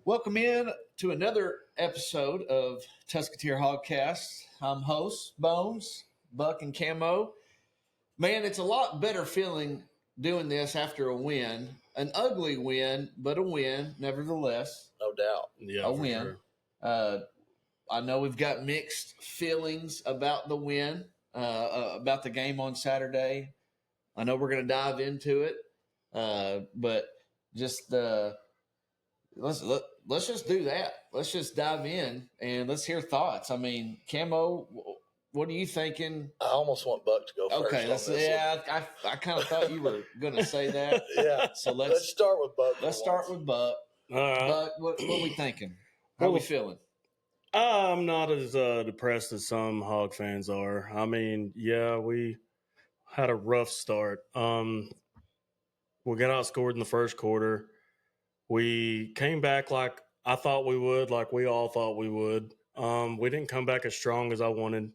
Welcome in to another episode of Tuskateers Hogcast. I'm host Bones, Buck, and Camo. Man, it's a lot better feeling doing this after a win. An ugly win, but a win, nevertheless. No doubt. Yeah, a win. Sure. I know we've got mixed feelings about the win, about the game on Saturday. I know we're going to dive into it, but just let's just do that. Let's just dive in and let's hear thoughts. I mean, Camo, what are you thinking? I almost want Buck to go first. Okay, I kind of thought you were going to say that. Yeah. So let's start with Buck. Let's start with Buck. Buck, what are we thinking? How are we feeling? I'm not as depressed as some Hog fans are. I mean, yeah, we had a rough start. We got outscored in the first quarter. We came back like I thought we would, like we all thought we would. We didn't come back as strong as I wanted.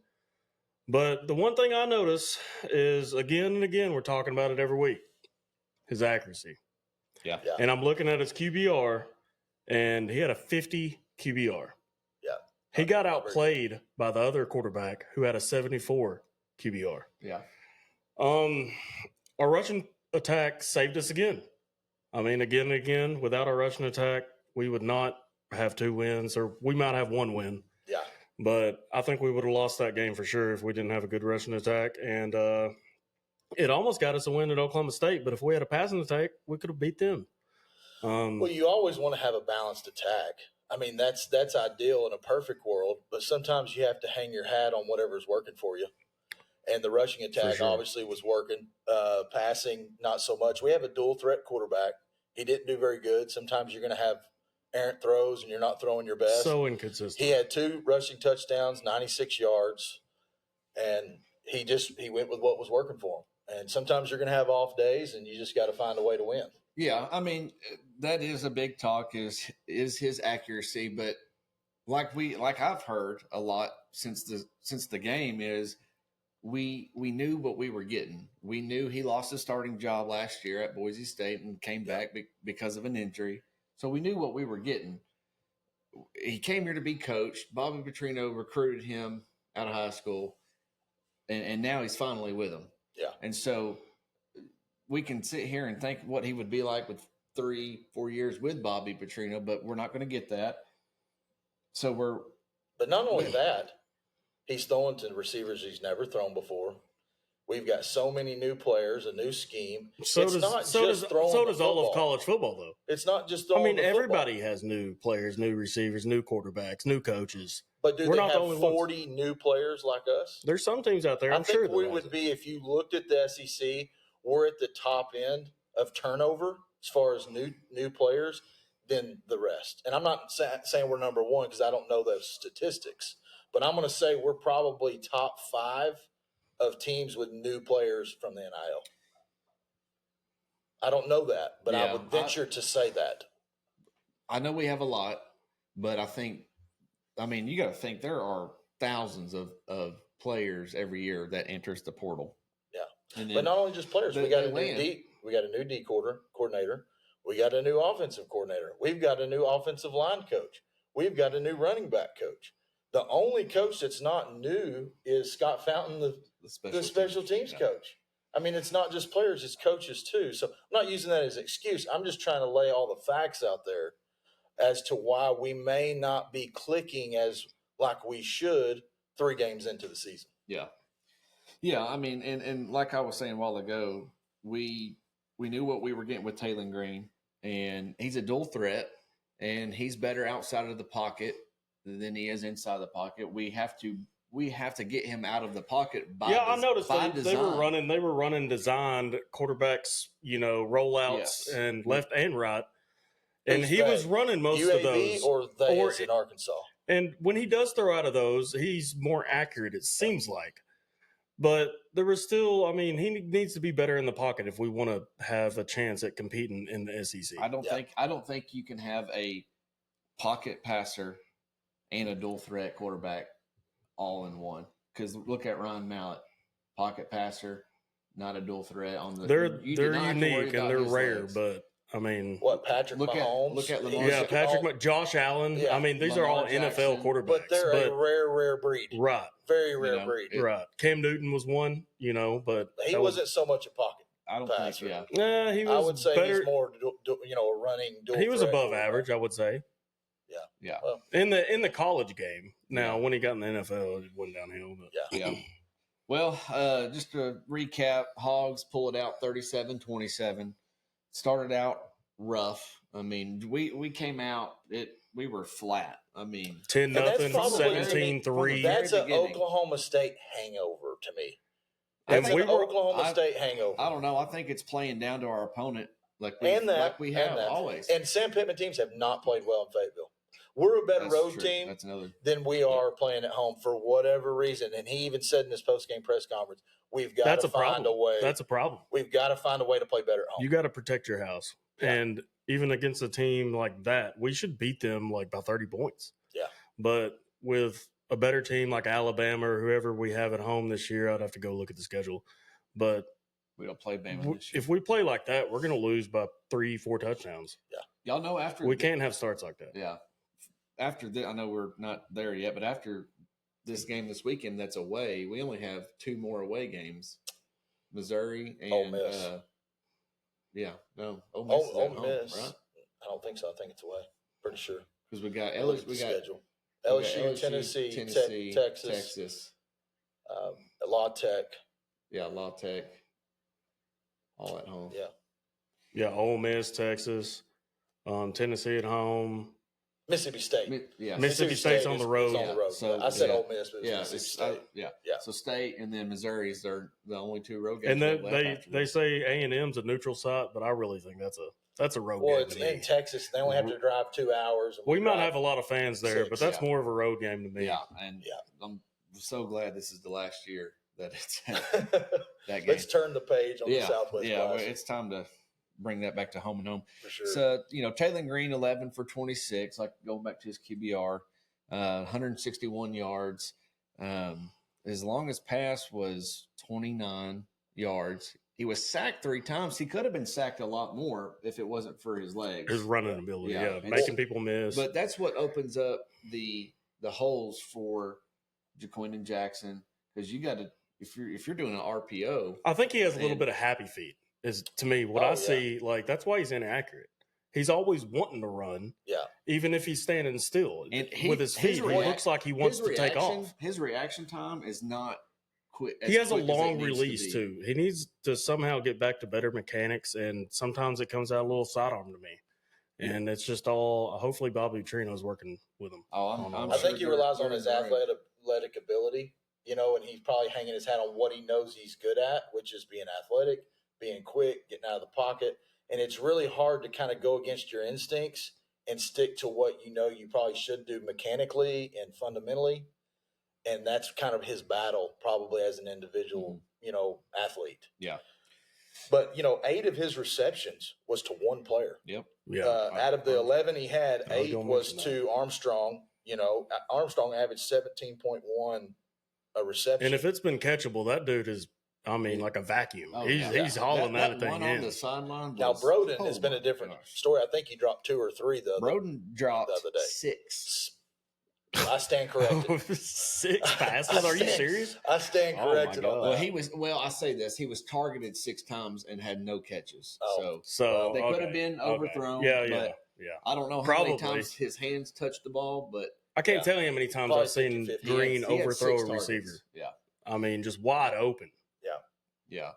But the one thing I notice is, again and again, we're talking about it every week, his accuracy. Yeah. And I'm looking at his QBR, and he had a 50 QBR. Yeah. He got outplayed by the other quarterback who had a 74 QBR. Yeah. Our rushing attack saved us again. I mean, again and again, without our rushing attack, we would not have 2 wins, or we might have 1 win. Yeah. But I think we would have lost that game for sure if we didn't have a good rushing attack. And it almost got us a win at Oklahoma State. But if we had a passing attack, we could have beat them. Well, you always want to have a balanced attack. I mean, that's ideal in a perfect world. But sometimes you have to hang your hat on whatever's working for you. And the rushing attack obviously was working. Passing, not so much. We have a dual threat quarterback. He didn't do very good. Sometimes you're going to have errant throws and you're not throwing your best. So inconsistent. He had 2 rushing touchdowns, 96 yards, and he went with what was working for him. And sometimes you're going to have off days, and you just got to find a way to win. Yeah, I mean, that is a big talk is his accuracy, but like I've heard a lot since the game is we knew what we were getting. We knew he lost his starting job last year at Boise State and came back because of an injury. So we knew what we were getting. He came here to be coached. Bobby Petrino recruited him out of high school, and now he's finally with him. Yeah. And so we can sit here and think what he would be like with 3-4 years with Bobby Petrino, but we're not going to get that. So But not only that, he's throwing to receivers he's never thrown before. We've got so many new players, a new scheme. So does all of college football, though. It's not just throwing. I mean, everybody has new players, new receivers, new quarterbacks, new coaches. But do they have 40 new players like us? There's some teams out there. I think we would be, if you looked at the SEC, we're at the top end of turnover as far as new players than the rest. And I'm not saying we're number 1 because I don't know those statistics. But I'm going to say we're probably top 5 of teams with new players from the NIL. I don't know that, but I would venture to say that. I know we have a lot, but I mean, you got to think there are thousands of players every year that enters the portal. Yeah, but not only just players. We got a new D coordinator. We got a new offensive coordinator. We've got a new offensive line coach. We've got a new running back coach. The only coach that's not new is Scott Fountain, the special teams coach. I mean, it's not just players, it's coaches too. So I'm not using that as an excuse. I'm just trying to lay all the facts out there as to why we may not be clicking as like we should 3 games into the season. Yeah. Yeah, I mean, and like I was saying a while ago, we knew what we were getting with Taylor Green, and he's a dual threat, and he's better outside of the pocket than he is inside the pocket. We have to get him out of the pocket I noticed they were running designed quarterbacks, rollouts and left and right. And he was running most UAB of those. Or in Arkansas. And when he does throw out of those, he's more accurate, it seems like. But there was still, I mean, he needs to be better in the pocket if we want to have a chance at competing in the SEC. I don't think you can have a pocket passer and a dual threat quarterback all in one. Because look at Ryan Mallett, pocket passer, not a dual threat on the. They're unique and they're rare, but I mean, Patrick Mahomes? Look at Lamar. Yeah, Josh Allen. Yeah. I mean, these Lamar are all Jackson. NFL quarterbacks. But they're a rare breed. Right. Very rare breed. Right. Cam Newton was one, but he wasn't so much a pocket. I don't passer. think. Yeah, he was. I would say better. he's more, a running. He was above average, I would say. Yeah. Well, in the college game. Now, when he got in the NFL, it went downhill. But. Yeah. Well, just to recap, Hogs pull it out 37-27. Started out rough. I mean, we came out, we were flat. I mean, 10-0, 17-3. That's an Oklahoma State hangover to me. That's an Oklahoma State hangover. I don't know. I think it's playing down to our opponent like we have always. And Sam Pittman teams have not played well in Fayetteville. We're a better road team than we are playing at home for whatever reason. And he even said in his post-game press conference, we've got to find a way. That's a problem. We've got to find a way to play better at home. You got to protect your house. Yeah. And even against a team like that, we should beat them like by 30 points. Yeah. But with a better team like Alabama or whoever we have at home this year, I'd have to go look at the schedule. But we don't play Bama this year. If we play like that, we're going to lose by 3-4 touchdowns. Yeah. Y'all know after we can't have starts like that. Yeah. After I know we're not there yet, but after this game this weekend that's away, we only have 2 more away games. Missouri and Ole Miss. Ole Miss. Right? I don't think so. I think it's away. Pretty sure. Because we got schedule. LSU, Tennessee, Texas. La Tech. Yeah, La Tech. All at home. Yeah. Yeah, Ole Miss, Texas, Tennessee at home. Mississippi State. Mississippi State's on the road. On the road. So, I said Ole Miss, but Mississippi State. Yeah. So State and then Missouri's they're the only 2 road games. And they say A&M's a neutral site, but I really think that's a road game. Well, it's in Texas. They only have to drive 2 hours. We might have a lot of fans there, but that's more of a road game to me. Yeah, and I'm so glad this is the last year that it's that game. Let's turn the page on the Southwest. Yeah, well, it's time to bring that back to home and home. For sure. So, Taylor Green, 11 for 26, like going back to his QBR, 161 yards. His longest pass was 29 yards. He was sacked 3 times. He could have been sacked a lot more if it wasn't for his legs. His running ability, making people miss. But that's what opens up the holes for Jaquindon Jackson, because you got to, if you're doing an RPO. I think he has a little bit of happy feet. Is to me what I see, like that's why he's inaccurate. He's always wanting to run, even if he's standing still. And with his feet, he looks like he wants to take off. His reaction time is not quick. He has a long release too. He needs to somehow get back to better mechanics, and sometimes it comes out a little sidearm to me. And it's just all. Hopefully, Bobby Trino's working with him. I think he relies on his athletic ability, and he's probably hanging his hat on what he knows he's good at, which is being athletic, being quick, getting out of the pocket. And it's really hard to kind of go against your instincts and stick to what you probably should do mechanically and fundamentally. And that's kind of his battle probably as an individual, athlete. Yeah. But, 8 of his receptions was to one player. Yep. Yeah. Out of the 11 he had, 8 was to Armstrong. Armstrong averaged 17.1 a reception. And if it's been catchable, that dude is, like a vacuum. He's hauling that thing in. On the sideline. Now, Broden has been a different story. I think he dropped 2 or 3 Broden dropped the other day. 6. I stand corrected. 6 passes? Are you serious? I stand corrected on that. Well, I say this. He was targeted 6 times and had no catches. So they could have been overthrown. Yeah. I don't know how many times his hands touched the ball, but I can't tell you how many times I've seen Green overthrow a receiver. Yeah. Just wide open. Yeah.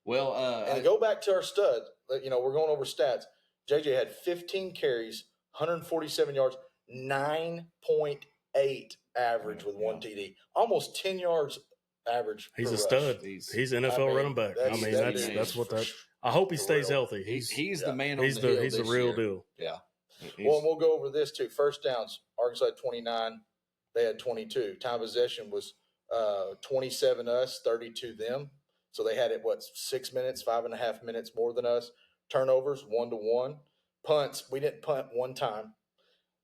Well, and go back to our stud. We're going over stats. JJ had 15 carries, 147 yards, 9.8 average with 1 TD, almost 10 yards average. He's a rush. stud. He's NFL running back. That's what that. I hope he stays healthy. He's the man. He's the real deal. Yeah. Well, and we'll go over this too. First downs. Arkansas had 29. They had 22. Time possession was 27 us, 32 them. So they had it, 6 minutes, 5.5 minutes more than us. Turnovers, 1-1. Punts, we didn't punt 1 time.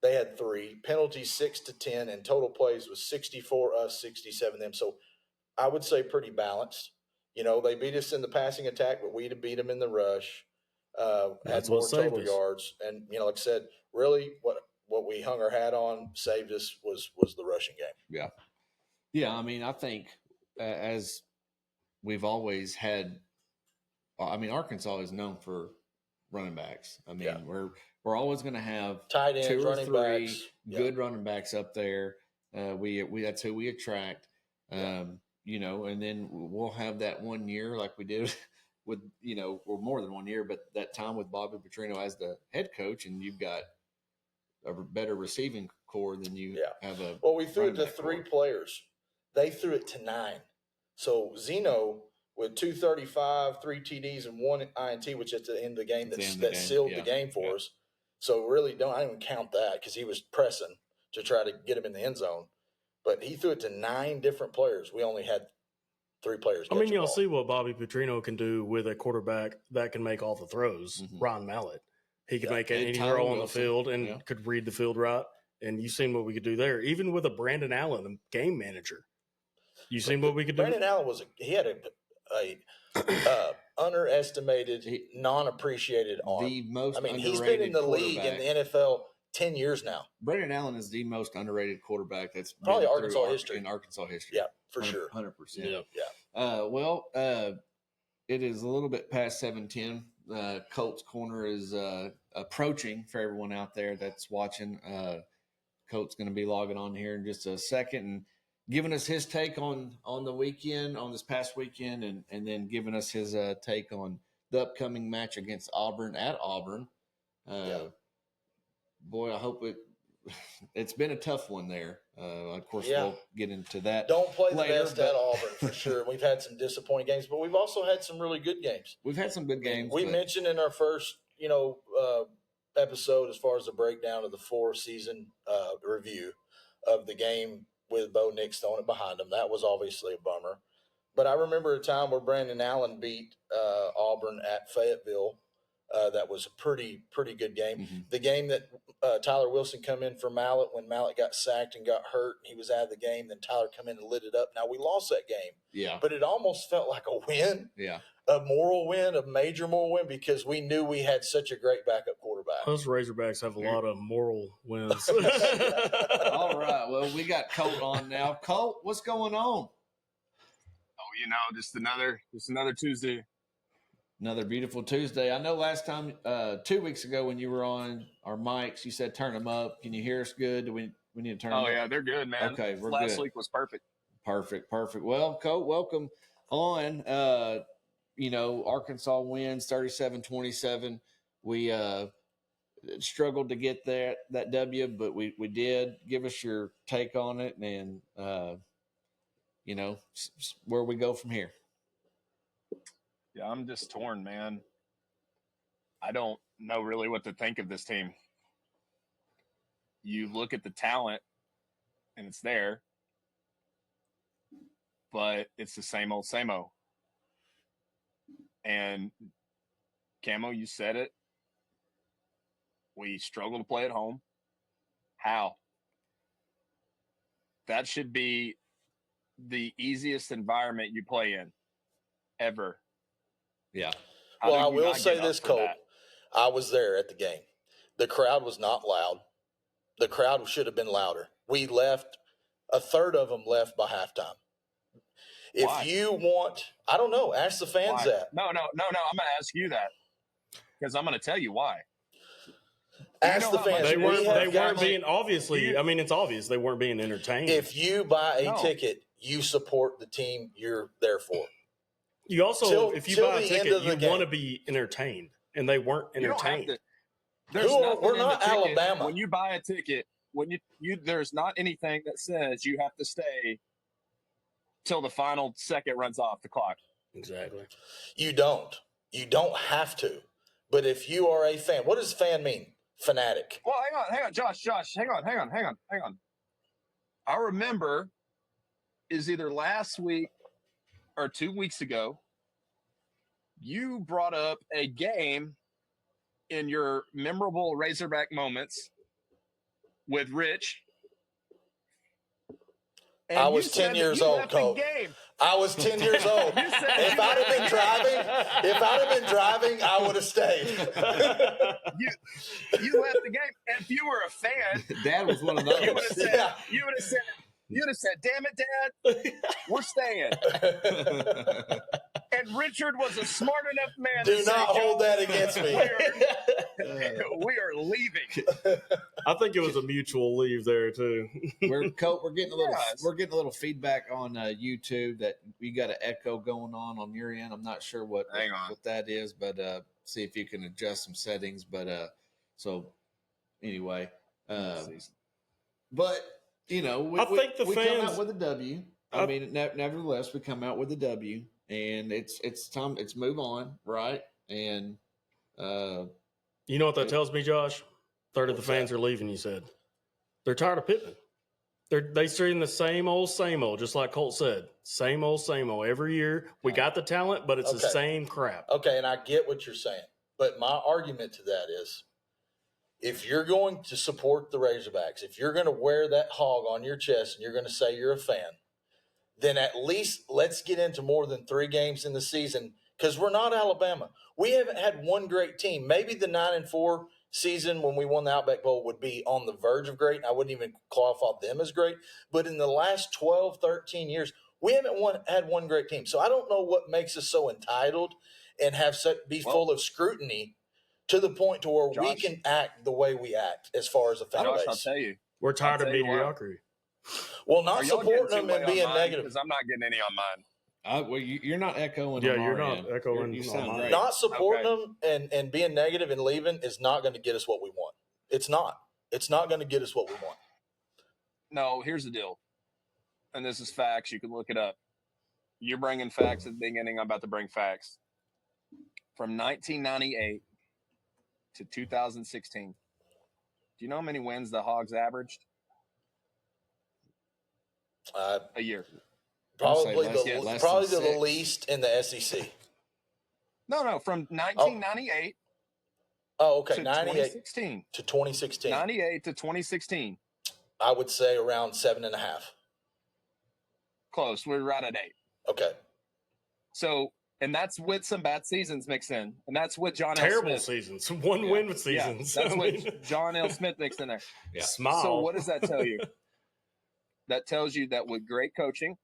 They had 3. Penalties, 6-10. And total plays was 64 us, 67 them. So I would say pretty balanced. They beat us in the passing attack, but we beat them in the rush. had more total yards. And, like I said, really what we hung our hat on saved us was the rushing game. Yeah. Yeah, I mean, I think as we've always had, Arkansas is known for running backs. I mean, we're always going to have tight ends, 2 or 3 backs. good running backs up there. We that's who we attract. And then we'll have that 1 year like we did with, or more than 1 year, but that time with Bobby Petrino as the head coach, and you've got a better receiving core than you have a. Well, we threw it to 3 players. They threw it to 9. So Zeno with 235, 3 TDs, and 1 INT, which at the end of the game that sealed the game for us. So really, I don't even count that because he was pressing to try to get him in the end zone. But he threw it to 9 different players. We only had 3 players. You'll see what Bobby Petrino can do with a quarterback that can make all the throws. Mm-hmm. Ron Mallett, he could make any throw on the field and could read the field right. And you've seen what we could do there, even with a Brandon Allen, the game manager. You've seen what we could do. Brandon Allen he had a underestimated, non-appreciated arm. The most he's been in the league in the NFL 10 years now. Brandon Allen is the most underrated quarterback that's probably Arkansas history. In Arkansas history. Yeah, for sure. 100%. Yeah. It is a little bit past 7:10. Colt's Corner is approaching for everyone out there that's watching. Colt's going to be logging on here in just a second and giving us his take on the weekend, on this past weekend, and then giving us his take on the upcoming match against Auburn at Auburn. Boy, I hope it's been a tough one there. Of course, we'll get into that. Don't play the best at Auburn for sure. We've had some disappointing games, but we've also had some really good games. We've had some good games. We mentioned in our first, episode as far as the breakdown of the 4-season review of the game with Bo Nix throwing it behind him. That was obviously a bummer. But I remember a time where Brandon Allen beat Auburn at Fayetteville. That was a pretty good game. Mm-hmm. The game that Tyler Wilson come in for Mallett when Mallett got sacked and got hurt and he was out of the game. Then Tyler come in and lit it up. Now, we lost that game. But it almost felt like a win. A moral win, a major moral win, because we knew we had such a great backup quarterback. Those Razorbacks have a lot of moral wins. All right. Well, we got Colt on now. Colt, what's going on? Oh, just another Tuesday. Another beautiful Tuesday. I know last time, 2 weeks ago when you were on our mics, you said turn them up. Can you hear us good? Do we need to turn them up? Oh, yeah, they're good, man. Okay, we're Last good. week was perfect. Perfect. Well, Colt, welcome on. Arkansas wins 37-27. We struggled to get that W, but we did. Give us your take on it and, where we go from here. Yeah, I'm just torn, man. I don't know really what to think of this team. You look at the talent, and it's there, but it's the same old, same old. And Camo, you said it. We struggle to play at home. How? That should be the easiest environment you play in ever. Yeah. Well, I will say this, Colt. I was there at the game. The crowd was not loud. The crowd should have been louder. We left, a third of them left by halftime. If you want, I don't know, ask the fans that. No. I'm going to ask you that because I'm going to tell you why. Ask the fans. They weren't being, obviously, it's obvious they weren't being entertained. If you buy a ticket, you support the team you're there for. You also, if you buy a ticket, you want to be entertained, and they weren't entertained. We're not Alabama. When you buy a ticket, there's not anything that says you have to stay till the final second runs off the clock. Exactly. You don't. You don't have to. But if you are a fan, what does fan mean? Fanatic. Well, hang on, Josh, hang on. I remember is either last week or 2 weeks ago, you brought up a game in your memorable Razorback moments with Rich. And I was 10 years old, Colt. I was 10 years old. If I'd have been driving, I would have stayed. You left the game. And if you were a fan, Dad was one of those. You would have said, "Damn it, Dad, we're staying." And Richard was a smart enough man. Do not hold that against me. We are leaving. I think it was a mutual leave there too. We're getting a little feedback on YouTube that we got an echo going on your end. I'm not sure what that is, but see if you can adjust some settings. But so anyway, but you know, I think the fans come out with a W. I mean, nevertheless, we come out with a W, and it's time. It's move on, right? And you know what that tells me, Josh? Third of the fans are leaving. You said they're tired of Pittman. They're seeing the same old, just like Colt said. Same old every year. We got the talent, but it's the same crap. Okay, and I get what you're saying, but my argument to that is, if you're going to support the Razorbacks, if you're going to wear that hog on your chest and you're going to say you're a fan, then at least let's get into more than 3 games in the season, because we're not Alabama. We haven't had one great team. Maybe the 9-4 season when we won the Outback Bowl would be on the verge of great. I wouldn't even qualify them as great. But in the last 12, 13 years, we haven't had one great team. So I don't know what makes us so entitled and be full of scrutiny to the point to where we can act the way we act as far as a fan base. I'll tell you. We're tired of mediocrity. Well, not supporting them and being negative. Because I'm not getting any on mine. Well, you're not echoing. Yeah, on you're our not end. echoing. You sound great. Not supporting them and being negative and leaving is not going to get us what we want. It's not. It's not going to get us what we want. No, here's the deal. And this is facts. You can look it up. You're bringing facts at the beginning. I'm about to bring facts. From 1998 to 2016. Do you know how many wins the Hogs averaged? A year. Probably the least in the SEC. No, from 1998 to 2016. To 2016. 98 to 2016. I would say around 7.5. Close. We're right at 8. Okay. So, and that's with some bad seasons mixed in. And that's with John Terrible L. Smith. seasons. One win with seasons. Yeah, that's with John L. Smith mixed in there. Yeah. Smile. So what does that tell you? That tells you that with great coaching,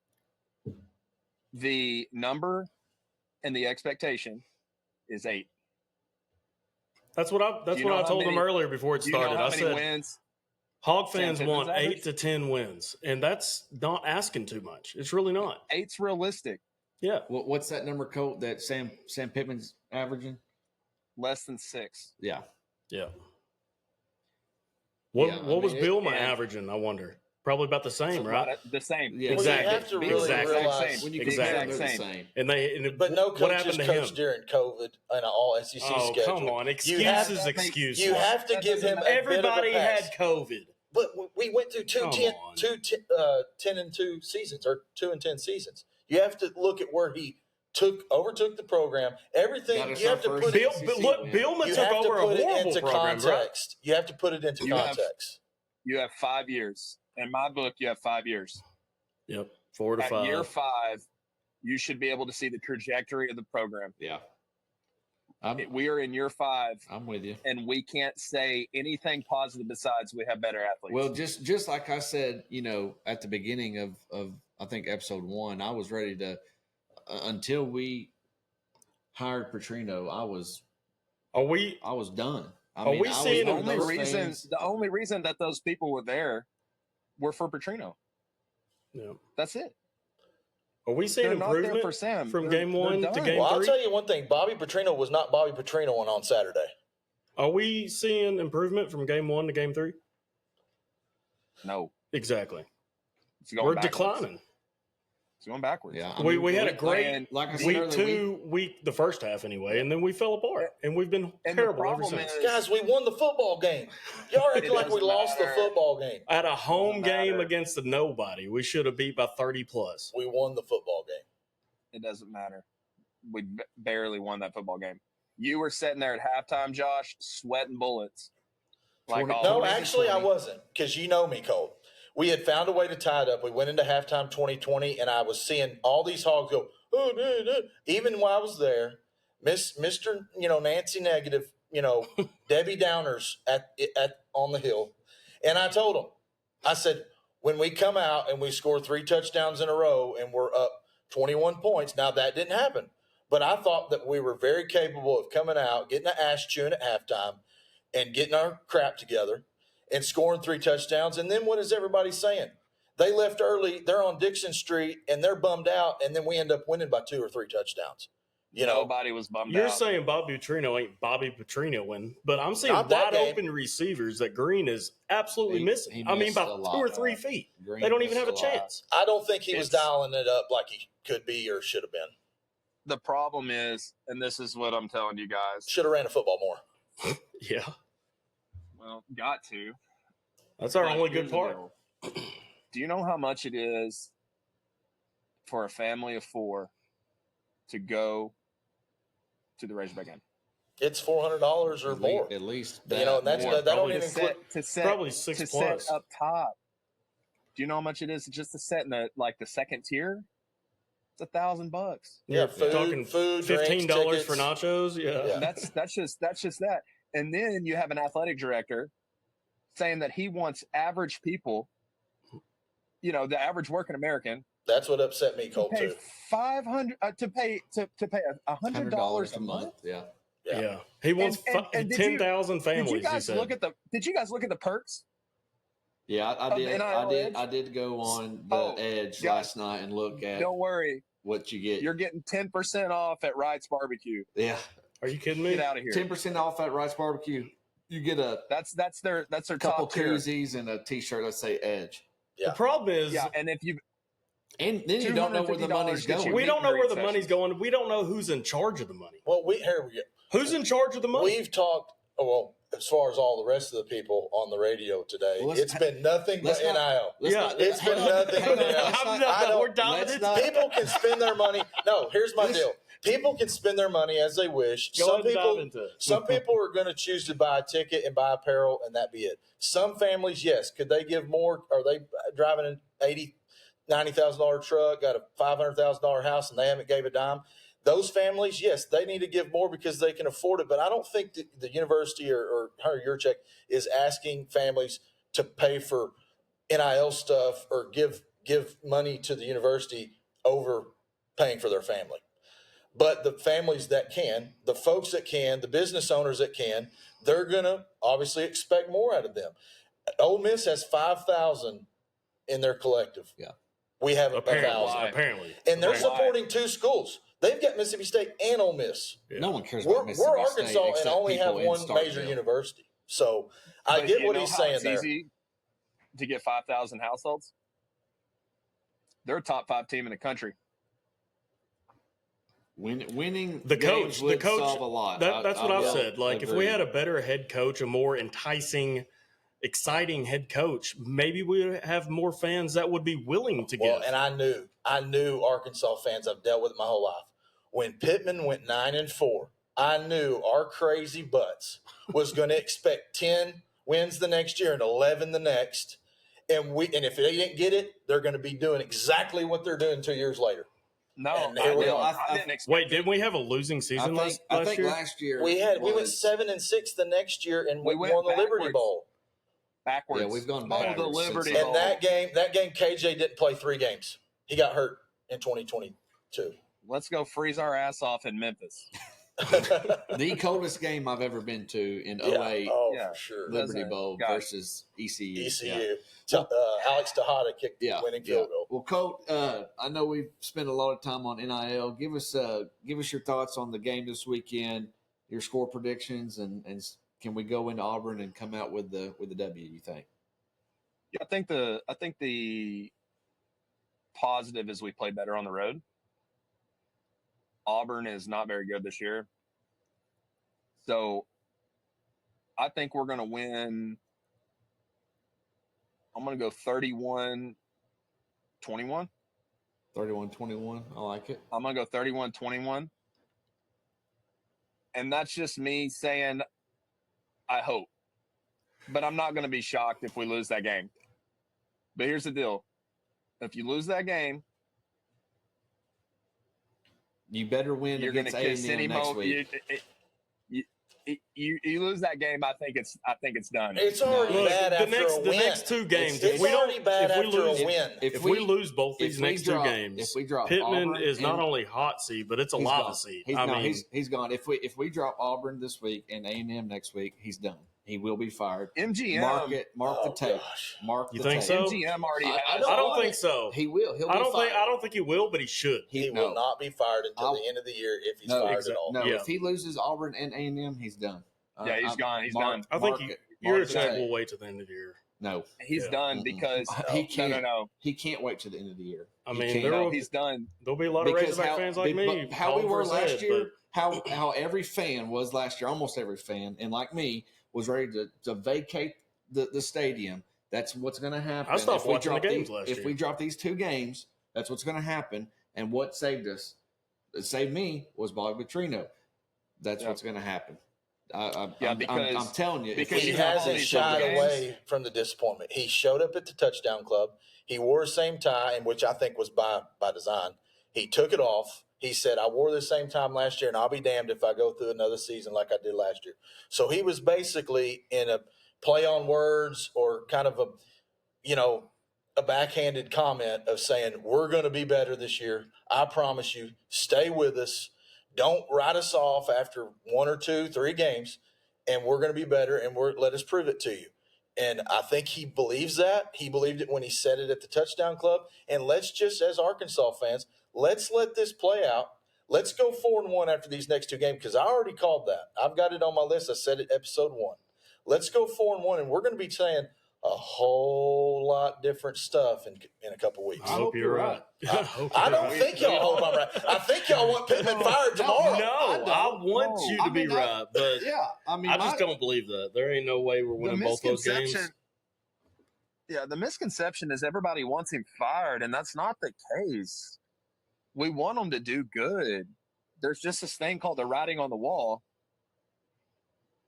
the number and the expectation is 8. That's what I told them earlier before it started. I said wins Hog fans want 8 to 10 wins, and that's not asking too much. It's really not. 8's realistic. Yeah. What's that number, Colt, that Sam Pittman's averaging? Less than 6. Yeah. Yeah. What was Bielma averaging, I wonder? Probably about the same, right? The same. Yeah, exactly. You have to really realize when you exactly the same. But no coaches coached during COVID and an all SEC schedule. Come on, excuses. You have to give him everybody had COVID. But we went through 10-2 seasons or 2-10 seasons. You have to look at where he overtook the program. Everything you have to put Bielma took over a horrible program. Context. You have to put it into context. You have 5 years. In my book, you have 5 years. Yep, 4 to 5. At year 5, you should be able to see the trajectory of the program. Yeah. We are in year 5. I'm with you. And we can't say anything positive besides we have better athletes. Well, just like I said, at the beginning of I think episode 1, I was ready to until we hired Petrino, I was done. The only reason that those people were there were for Petrino. Yeah. That's it. Are we seeing improvement for Sam. from game 1 to game 3? Well, I'll tell you one thing. Bobby Petrino was not Bobby Petrino on Saturday. Are we seeing improvement from game 1 to game 3? No. Exactly. We're declining. It's going backwards. Yeah, we had a great like I said week earlier, 2, the first half anyway, and then we fell apart, and we've been terrible ever since. Guys, we won the football game. Y'all acting like we lost the football game. At a home game against a nobody, we should have beat by 30 plus. We won the football game. It doesn't matter. We barely won that football game. You were sitting there at halftime, Josh, sweating bullets. No, actually, I wasn't, because you know me, Colt. we had found a way to tie it up. We went into halftime 2020, and I was seeing all these Hogs go, oh, no, no. Even while I was there, Mr. Nancy Negative, Debbie Downers at on the hill. And I told them, I said, when we come out and we score 3 touchdowns in a row and we're up 21 points, now that didn't happen. But I thought that we were very capable of coming out, getting an ass chewing at halftime, and getting our crap together and scoring 3 touchdowns. And then what is everybody saying? They left early, they're on Dixon Street, and they're bummed out, and then we end up winning by 2 or 3 touchdowns. Nobody was bummed You're out. saying Bobby Petrino ain't Bobby Petrino, but I'm seeing Not that wide game. open receivers that Green is absolutely missing. He I mean, missed by a 2 lot, or 3 feet. Green They don't even have a missed a lot. chance. I don't think he was It's- dialing it up like he could be or should have been. The problem is, and this is what I'm telling you guys. Should have ran a football more. Yeah, Well, got to. that's our But only here's good the part. deal. Do you know how much it is for a family of 4 to go to the Razorback game? It's $400 or more. At least And that's more. that don't Probably even To include. set Probably 6 to plus. set up top. Do you know how much it is just to set in the second tier? It's $1,000. Yeah, You're talking food, $15 drinks, for tickets. nachos. Yeah. Yeah. That's just that. And then you have an athletic director saying that he wants average people, the average working American, That's what upset me, to Colt, pay too. $500 to pay $100 a month. Yeah. Yeah. He wants And did you- 10,000 families. Did you guys he said. Did you guys look at the perks? Yeah, I Of did. NIL I did. Edge? I did go on the Oh, Edge guys, last night and look at Don't worry, what you get. you're getting 10% off at Wright's Barbecue. Yeah, Are you kidding me? Get out of here. 10% off at Rice Barbecue. You get a That's their couple top tier. koozies and a T-shirt that say Edge. The problem is, Yeah, and if you And then you don't know where the money's $250 gets going. you we don't know where the Great money's sessions. going. We don't know who's in charge of the money. Well, here we go. Who's in charge of the money? We've talked, as far as all the rest of the people on the radio today, Well, let's it's been nothing but let's not- NIL. Let's Yeah, not- it's been hang on, nothing hang but on, NIL. let's not- I don't- We're dominant. let's not- People can spend their money. No, here's my deal. People can spend their money as they wish. Go Some ahead and dive people, into it. some people are going to choose to buy a ticket and buy apparel, and that be it. Some families, yes, could they give more? Are they driving an $90,000 truck, got a $500,000 house, and they haven't gave a dime? Those families, yes, they need to give more because they can afford it. But I don't think that the university or your check is asking families to pay for NIL stuff or give money to the university over paying for their family. But the families that can, the folks that can, the business owners that can, they're going to obviously expect more out of them. Ole Miss has 5,000 in their collective. Yeah. We have 1,000. Apparently. And they're Why? supporting 2 schools. They've got Mississippi State and Ole Miss. Yeah. No one cares We're about Mississippi Arkansas State and except only have people in one major Starkville. university. So I But get you what know he's how saying it's there. easy to get 5,000 households. They're a top 5 team in the country. Winning The games coach, would solve a lot. That's what I I've will said. Like, if we agree. had a better head coach, a more enticing, exciting head coach, maybe we would have more fans that would be willing to Well, give. and I knew Arkansas fans. I've dealt with it my whole life. When Pittman went 9-4, I knew our crazy butts was going to expect 10 wins the next year and 11 the next. And if they didn't get it, they're going to be doing exactly what they're doing 2 years later. No, And here we are. I didn't expect Wait, didn't we have a losing I season think, last year? last year We went was- 7-6 the next year, and we We went won the Liberty backwards. Bowl. backwards. Yeah, we've gone Oh, backwards the since Liberty then. Bowl. And that game, KJ didn't play 3 games. He got hurt in 2022. Let's go freeze our ass off in Memphis. The coldest game I've ever been to in 08, Oh, Yeah. for sure. Liberty Doesn't- Bowl guys. versus ECU. ECU. Yeah. Alex Tejada kicked the Yeah, winning yeah. field goal. Well, Colt, I know we've spent a lot of time on NIL. Give us your thoughts on the game this weekend, your score predictions, and can we go into Auburn and come out with the W? You think? Yeah, I think the positive is we play better on the road. Auburn is not very good this year. So I think we're going to win. I'm going to go 31-21. 31-21. I like it. I'm going to go 31-21. And that's just me saying, I hope. But I'm not going to be shocked if we lose that game. But here's the deal. If you lose that game, you better win against A&M next week. You lose that game, I think it's done. It's already bad after a win. The next two games, it's already bad after a win. If we lose both these next two games, if we drop Pittman Auburn is not only hot seed, but it's a lava seed. He's gone. If we drop Auburn this week and A&M next week, he's done. He will be fired. MGM. Mark the tape. Mark the tape. You think so? MGM already has. I don't think so. He will. He'll be I fired. don't think he will, but he should. He will not be fired until the end of the year if he's fired at all. No, if he loses Auburn and A&M, he's done. Yeah, he's gone. He's done. I think your team will wait to the end of the year. No, he's done because he can't. No. He can't wait to the end of the year. I mean, he's done. There'll be a lot of Razorback fans like me. How we were last year, how every fan was last year, almost every fan, and like me, was ready to vacate the stadium. That's what's going to happen. I stopped watching the games last year. If we drop these two games, that's what's going to happen. And what saved us, it saved me, was Bobby Petrino. That's what's going to happen. I'm telling you, because he hasn't shied away from the disappointment. He showed up at the touchdown club. He wore the same tie, which I think was by design. He took it off. He said, I wore the same time last year, and I'll be damned if I go through another season like I did last year. So he was basically in a play on words or kind of a backhanded comment of saying, we're going to be better this year. I promise you, stay with us. Don't write us off after 1 or 2, 3 games, and we're going to be better, and let us prove it to you. And I think he believes that. He believed it when he said it at the touchdown club. And let's just, as Arkansas fans, let's let this play out. Let's go 4-1 after these next 2 games, because I already called that. I've got it on my list. I said it episode 1. Let's go 4-1, and we're going to be saying a whole lot different stuff in a couple weeks. I hope you're right. I don't think y'all hope I'm right. I think y'all want Pittman fired tomorrow. No, I want you to be right, but I just don't believe that. There ain't no way we're winning both those games. Yeah, the misconception is everybody wants him fired, and that's not the case. We want him to do good. There's just this thing called the writing on the wall,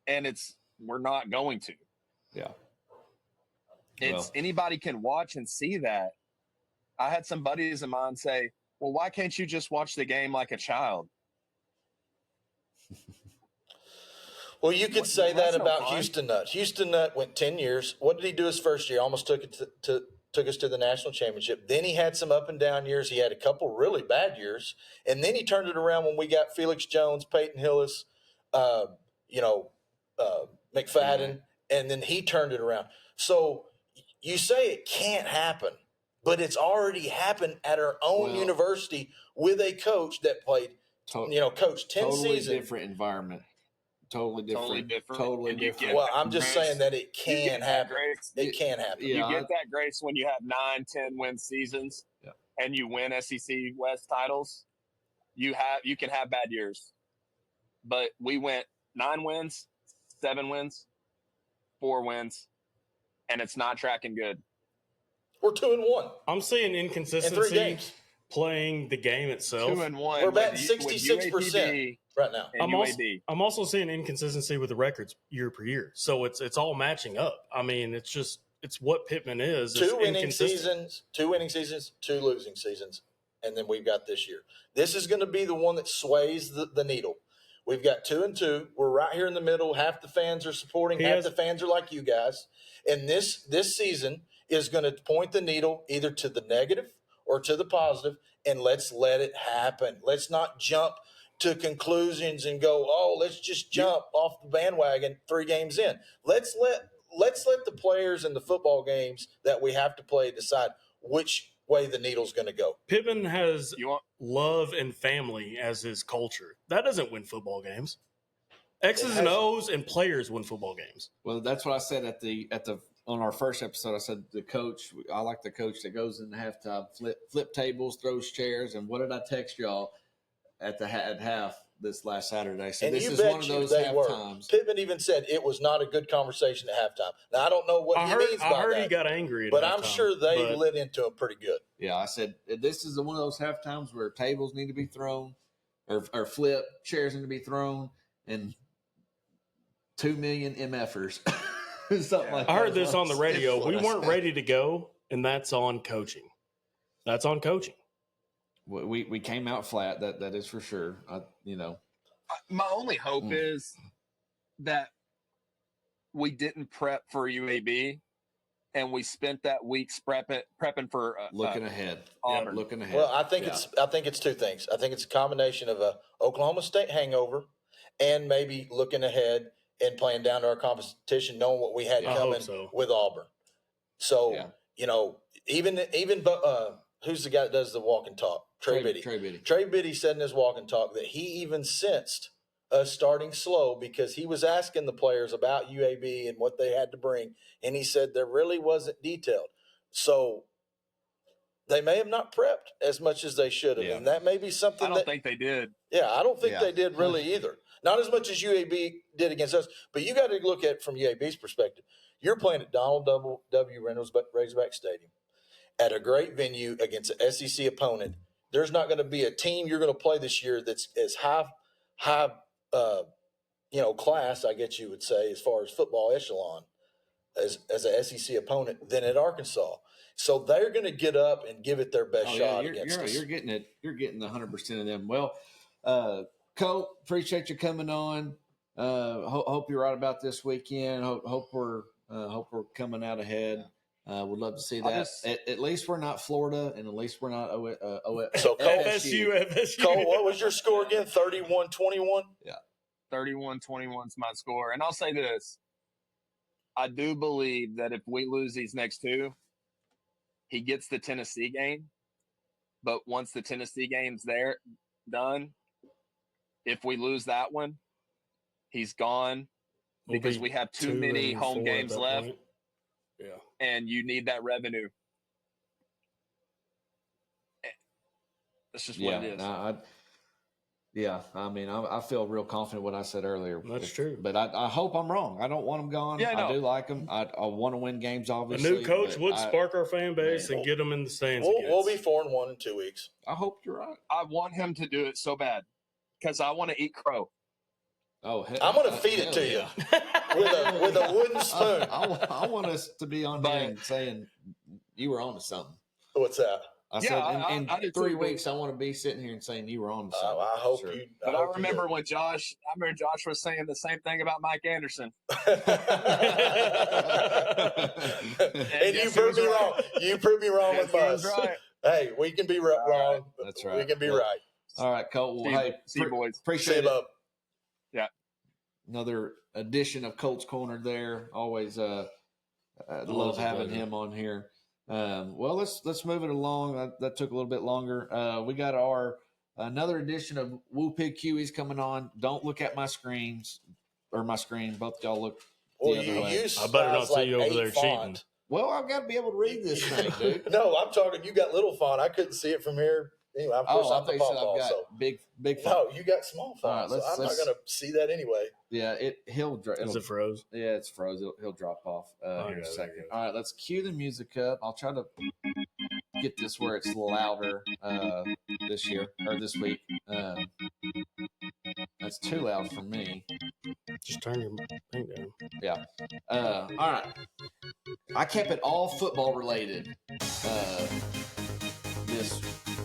and we're not going to. Yeah. Anybody can watch and see that. I had some buddies of mine say, well, why can't you just watch the game like a child? Well, you could say that about Houston Nutt. Houston Nutt went 10 years. What did he do his first year? Almost took us to the national championship. Then he had some up and down years. He had a couple really bad years. And then he turned it around when we got Felix Jones, Peyton Hillis, McFadden, and then he turned it around. So you say it can't happen, but it's already happened at our own university with a coach that played, coached 10 seasons. Totally different environment. Totally different. Well, I'm just saying that it can happen. It can happen. You get that grace when you have 9-10 win seasons and you win SEC West titles. You can have bad years, but we went 9 wins, 7 wins, 4 wins, and it's not tracking good. We're 2-1. I'm seeing inconsistency playing the game itself. 2-1. We're batting 66% right now. I'm also seeing inconsistency with the records year per year. So it's all matching up. I mean, it's what Pittman is. 2 winning seasons, 2 losing seasons, and then we've got this year. This is going to be the one that sways the needle. We've got 2-2. We're right here in the middle. Half the fans are supporting. Half the fans are like you guys. And this season is going to point the needle either to the negative or to the positive, and let's let it happen. Let's not jump to conclusions and go, let's just jump off the bandwagon 3 games in. Let's let the players in the football games that we have to play decide which way the needle's going to go. Pittman has love and family as his culture. That doesn't win football games. X's and O's and players win football games. Well, that's what I said on our first episode. I said I like the coach that goes in the halftime, flip tables, throws chairs, and what did I text y'all at half this last Saturday? So this is one of those half times. Pittman even said it was not a good conversation at halftime. Now I don't know what he means by that. I heard he got angry, but I'm sure they lit into him pretty good. Yeah, I said this is one of those half times where tables need to be thrown, or flip chairs need to be thrown, and 2 million MFers. Something like that. I heard this on the radio. We weren't ready to go and that's on coaching. That's on coaching. We came out flat. That is for sure. My only hope is that we didn't prep for UAB, and we spent that weeks prepping for looking ahead. Auburn. Yeah, looking ahead. Well, I think it's two things. I think it's a combination of a Oklahoma State hangover and maybe looking ahead and playing down to our competition, knowing what we had coming with Auburn. So, even who's the guy that does the walk and talk? Trey Biddy. Trey Biddy said in his walk and talk that he even sensed us starting slow because he was asking the players about UAB and what they had to bring, and he said there really wasn't detailed. So they may have not prepped as much as they should have, and that may be something I don't think they did. Yeah, I don't think they did really either. Not as much as UAB did against us, but you got to look at it from UAB's perspective. You're playing at Donald W. Reynolds Razorback Stadium at a great venue against an SEC opponent. There's not going to be a team you're going to play this year that's as high class, I guess you would say, as far as football echelon as an SEC opponent than at Arkansas. So they're going to get up and give it their best shot against us. You're getting it. You're getting 100% of them. Well, Colt, appreciate you coming on. Hope you're right about this weekend. Hope we're coming out ahead. Would love to see that. At least we're not Florida, and at least we're not So FSU. Cole, what was your score again? 31-21? Yeah. 31-21 is my score. And I'll say this. I do believe that if we lose these next two, he gets the Tennessee game. But once the Tennessee game's done, if we lose that one, he's gone because we have too many home games left. Point. Yeah. And you need that revenue. That's just what it is. I feel real confident what I said earlier. That's true. But I hope I'm wrong. I don't want them gone. Yeah, I do like them. I want to win games, obviously. A new coach would spark our fan base and get them in the stands. We'll be 4-1 in 2 weeks. I hope you're right. I want him to do it so bad because I want to eat crow. Oh, I'm going to feed it to you with a wooden spoon. I want us to be on here and saying you were on to something. What's that? I said in 3 weeks, I want to be sitting here and saying you were on to something. I hope you. But I remember when Josh was saying the same thing about Mike Anderson. and you proved me wrong. You proved me wrong with us. Right. Hey, we can be wrong. That's right. We can be right. All right, Colt. Well, see you boys. Appreciate it. Yeah. Another edition of Colt's Corner there. Always love having him on here. Well, let's move it along. That took a little bit longer. We got another edition of Woo-Pig-Q'ies coming on. Don't look at my screen. Both of y'all look the other way. I better not see you over there cheating. Well, I've got to be able to read this thing, dude. No, I'm talking. You got little font. I couldn't see it from here. Anyway, of course, I'm the I've got big font. No, you got small font. Right, so I'm not going to see that anyway. Yeah, Is it froze? Yeah, it's froze. He'll drop off in a second. All right, let's cue the music up. I'll try to get this where it's louder this week. That's too loud for me. Just turn your thing down. Yeah. All right. I kept it all football related this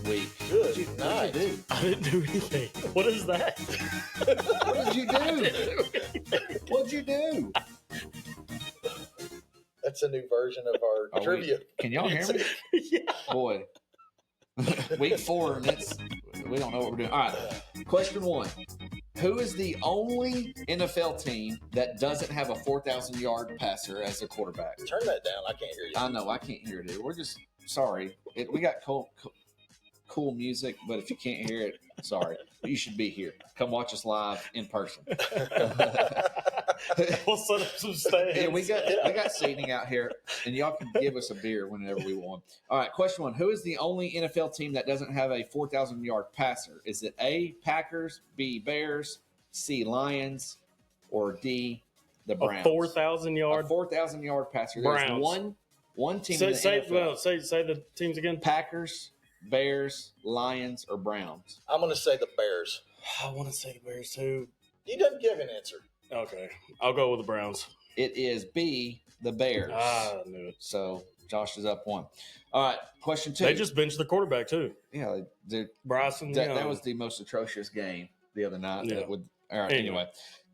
week. Good. What did you do? I didn't do anything. What is that? What did you do? What'd you do? That's a new version of our trivia. Can y'all hear me? Yeah. Boy. Week 4, and we don't know what we're doing. All right. Question 1. Who is the only NFL team that doesn't have a 4,000-yard passer as a quarterback? Turn that down. I can't hear you. I know. I can't hear it, dude. We're just sorry. We got cool music, but if you can't hear it, sorry. You should be here. Come watch us live in person. We'll set up some stands. Yeah, we got seating out here, and y'all can give us a beer whenever we want. All right, question 1. Who is the only NFL team that doesn't have a 4,000-yard passer? Is it A, Packers, B, Bears, C, Lions, or D, the Browns? A 4,000-yard? A 4,000-yard passer. There's Browns. one team in the NFL. Say the teams again. Packers, Bears, Lions, or Browns? I'm going to say the Bears. I want to say the Bears, too. You didn't give an answer. Okay. I'll go with the Browns. It is B, the Bears. I knew it. So Josh is up 1. All right, question 2. They just benched the quarterback too. Yeah, Bryson. that was the most atrocious game the other night. Yeah. All right, anyway.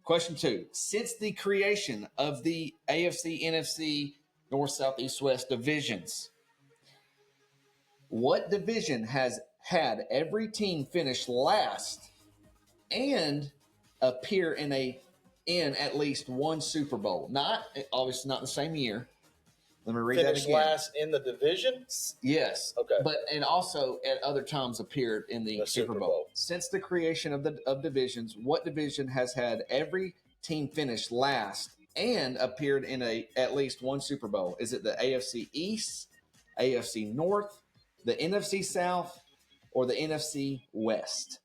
Question 2. Since the creation of the AFC, NFC, North, South, East, West divisions, what division has had every team finish last and appear in at least one Super Bowl? Not obviously not in the same year. Let me read that again. Finish last in the division? Yes. Okay. And also at other times appeared in the Super Bowl. Since the creation of divisions, what division has had every team finish last and appeared in at least one Super Bowl? Is it the AFC East, AFC North, the NFC South, or the NFC West?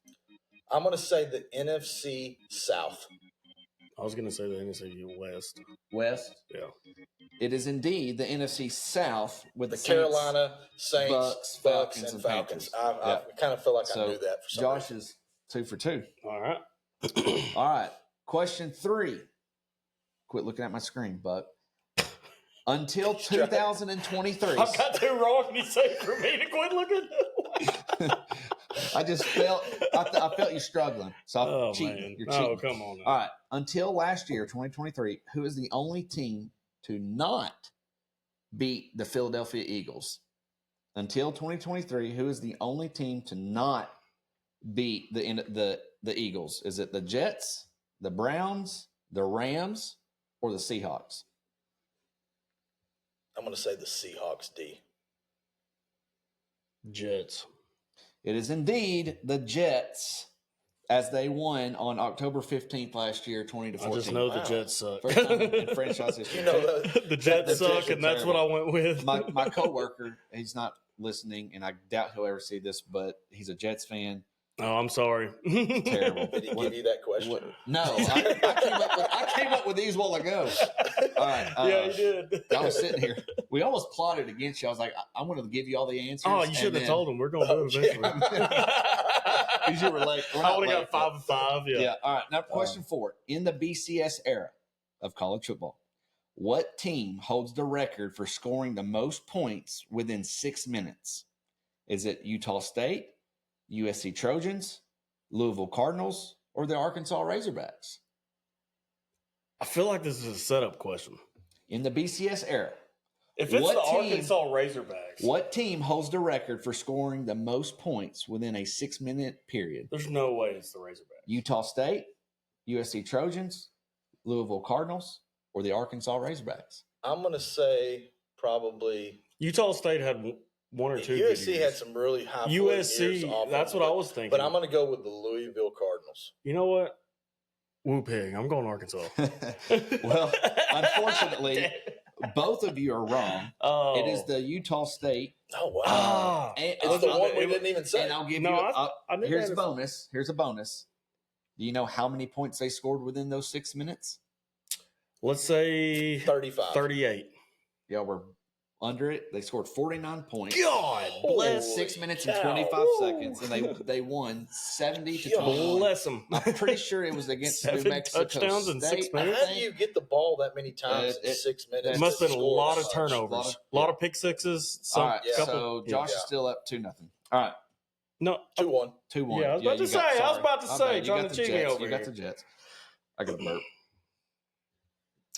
I'm going to say the NFC South. I was going to say the NFC West. West? Yeah. It is indeed the NFC South with the Carolina Saints, Bucks, and and Falcons. Panthers. I kind of feel like I knew that for some Josh reason. is 2 for 2. All right. All right. Question 3. Quit looking at my screen, Buck. Until 2023. I've got too wrong and you say for me to quit looking. I just felt I felt you struggling. So I'm cheating. Man. You're cheating. Oh, come on now. All right. Until last year, 2023, who is the only team to not beat the Philadelphia Eagles? Until 2023, who is the only team to not beat the Eagles? Is it the Jets, the Browns, the Rams, or the Seahawks? I'm going to say the Seahawks, D. Jets. It is indeed the Jets, as they won on October 15th last year, 20-14. I just know the Jets suck. First time in franchise history. The Jets suck, and that's what I went with. My coworker, he's not listening, and I doubt he'll ever see this, but he's a Jets fan. Oh, I'm sorry. Terrible. Did he give you that question? No, I came up with these while ago. All right. Yeah, you did. I was sitting here. We almost plotted against you. I was like, I wanted to give you all the answers. Oh, you should have told him. We're going to do it eventually. Because you were late. I would have got 5-5. Yeah. All right. Now, question 4. In the BCS era of college football, what team holds the record for scoring the most points within 6 minutes? Is it Utah State, USC Trojans, Louisville Cardinals, or the Arkansas Razorbacks? I feel like this is a setup question. In the BCS era, if it's the Arkansas Razorbacks, what team holds the record for scoring the most points within a 6-minute period? There's no way it's the Razorbacks. Utah State, USC Trojans, Louisville Cardinals, or the Arkansas Razorbacks? I'm going to say probably Utah State had one or two. USC had some really high USC. That's what I was thinking. But I'm going to go with the Louisville Cardinals. You know what? Woo-Pig. I'm going Arkansas. Well, unfortunately, both of you are wrong. Oh. It is the Utah State. Oh, wow. It's the one we didn't even say. And I'll give here's a bonus. Here's a bonus. Do you know how many points they scored within those 6 minutes? Let's say 35. 38. Yeah, we're under it. They scored 49 points. God bless. 6 minutes and 25 seconds, and they won 70-20. Bless them. I'm pretty sure it was against New Mexico touchdowns in 6 minutes. How do you get the ball that many times in 6 minutes? It must have been a lot of turnovers, a lot of pick sixes. All right, so Josh is still up 2-0. All right. No, 2-1. 2-1. Yeah, I was about to say, trying to cheat me over here. You got the Jets. I got a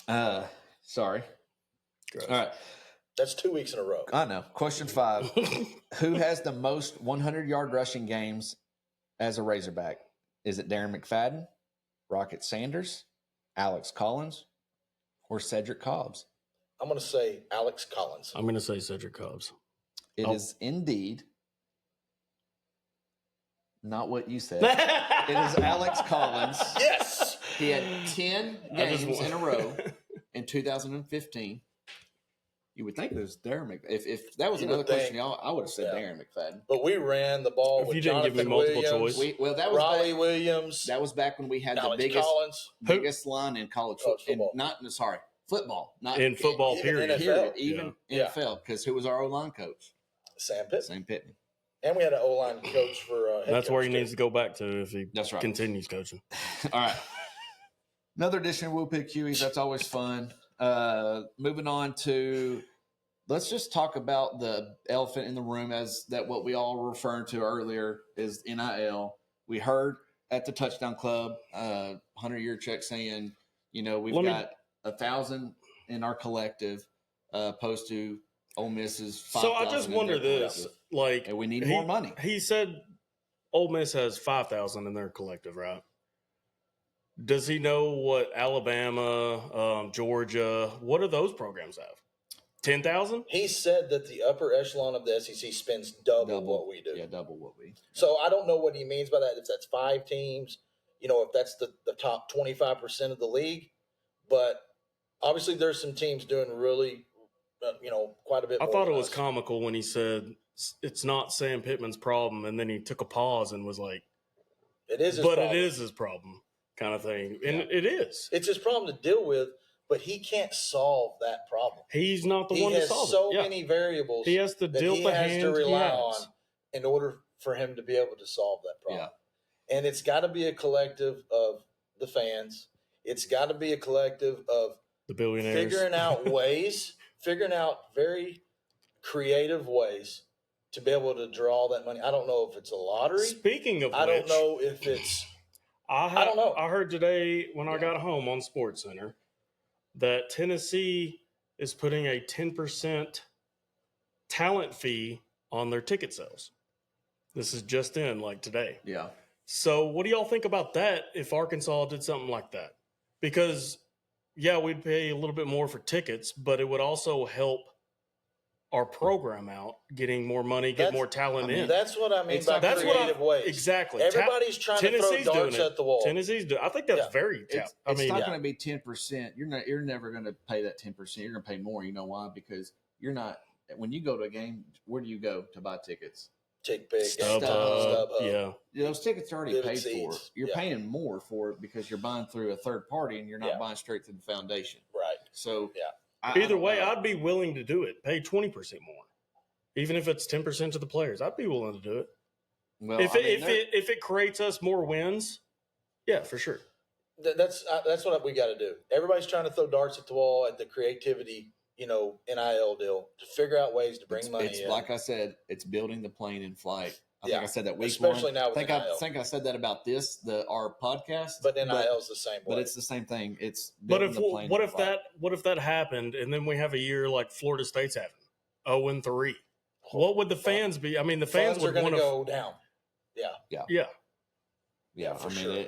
burp. Sorry. Gross. All right. That's 2 weeks in a row. I know. Question 5. Who has the most 100-yard rushing games as a Razorback? Is it Darren McFadden, Rocket Sanders, Alex Collins, or Cedric Cobbs? I'm going to say Alex Collins. I'm going to say Cedric Cobbs. It is indeed not what you said. It is Alex Collins. Yes. He had 10 games in a row in 2015. You would think it was Darren McFadden. If that was another question, I would have said Darren McFadden. But we ran the ball if with you didn't Jonathan give me multiple Williams, choice. That was Raleigh Williams. That was back when we had Alex the biggest line in college football. Football. Not in football, period. Even NFL, because who was our O-line coach? Sam Pittman. And we had an O-line coach for that's where he needs to go back to if he that's right. continues coaching. All right. Another edition of Woo-Pig-Q'ies. That's always fun. Moving on to let's just talk about the elephant in the room, as that what we all were referring to earlier is NIL. We heard at the Touchdown Club, 100-year check saying, we've got 1,000 in our collective, opposed to Ole Miss's 5,000. So I just wonder this, and we need more money. He said Ole Miss has 5,000 in their collective, right? Does he know what Alabama, Georgia, what do those programs have? 10,000? He said that the upper echelon of the SEC spends double what we do. Yeah, double what we. So I don't know what he means by that. If that's 5 teams, if that's the top 25% of the league. But obviously there's some teams doing really, quite a bit more. I thought it was comical when he said it's not Sam Pittman's problem. And then he took a pause and was like, it is his problem. It is his problem kind of thing. And it is. It's his problem to deal with. But he can't solve that problem. He's not the one to solve it. He has so many variables. He has to deal the hand to rely he on in order for him to be able to solve that problem. Yeah. And it's got to be a collective of the fans. It's got to be a collective of the billionaires figuring out very creative ways to be able to draw that money. I don't know if it's a lottery. Speaking of I don't know if it's I don't know. I heard today when I got home on SportsCenter that Tennessee is putting a 10% talent fee on their ticket sales. This is just in, today. Yeah. So what do y'all think about that if Arkansas did something like that? Because, we'd pay a little bit more for tickets, but it would also help our program out, getting more money, get more talent in. That's what I mean by creative ways. Exactly. Everybody's trying to throw darts at the wall. Tennessee's doing. I think that's very. It's not going to be 10%. You're never going to pay that 10%. You're going to pay more. You know why? Because you're not. When you go to a game, where do you go to buy tickets? StubHub. Yeah. Those tickets are already paid for. You're paying more for it because you're buying through a third party and you're not buying straight through the foundation. Right. So either way, I'd be willing to do it. Pay 20% more, even if it's 10% to the players. I'd be willing to do it. Well, if it creates us more wins, yeah, for sure. That's what we got to do. Everybody's trying to throw darts at the wall at the creativity, NIL deal to figure out ways to bring money in. Like I said, it's building the plane in flight. I think I said that week especially one. now with I think I said that about our podcast. But NIL's the same way. But it's the same thing. It's building the plane in flight. What if that happened and then we have a year like Florida State's having 0-3? What would the fans be? I mean, the fans would want to go down. Yeah. For sure.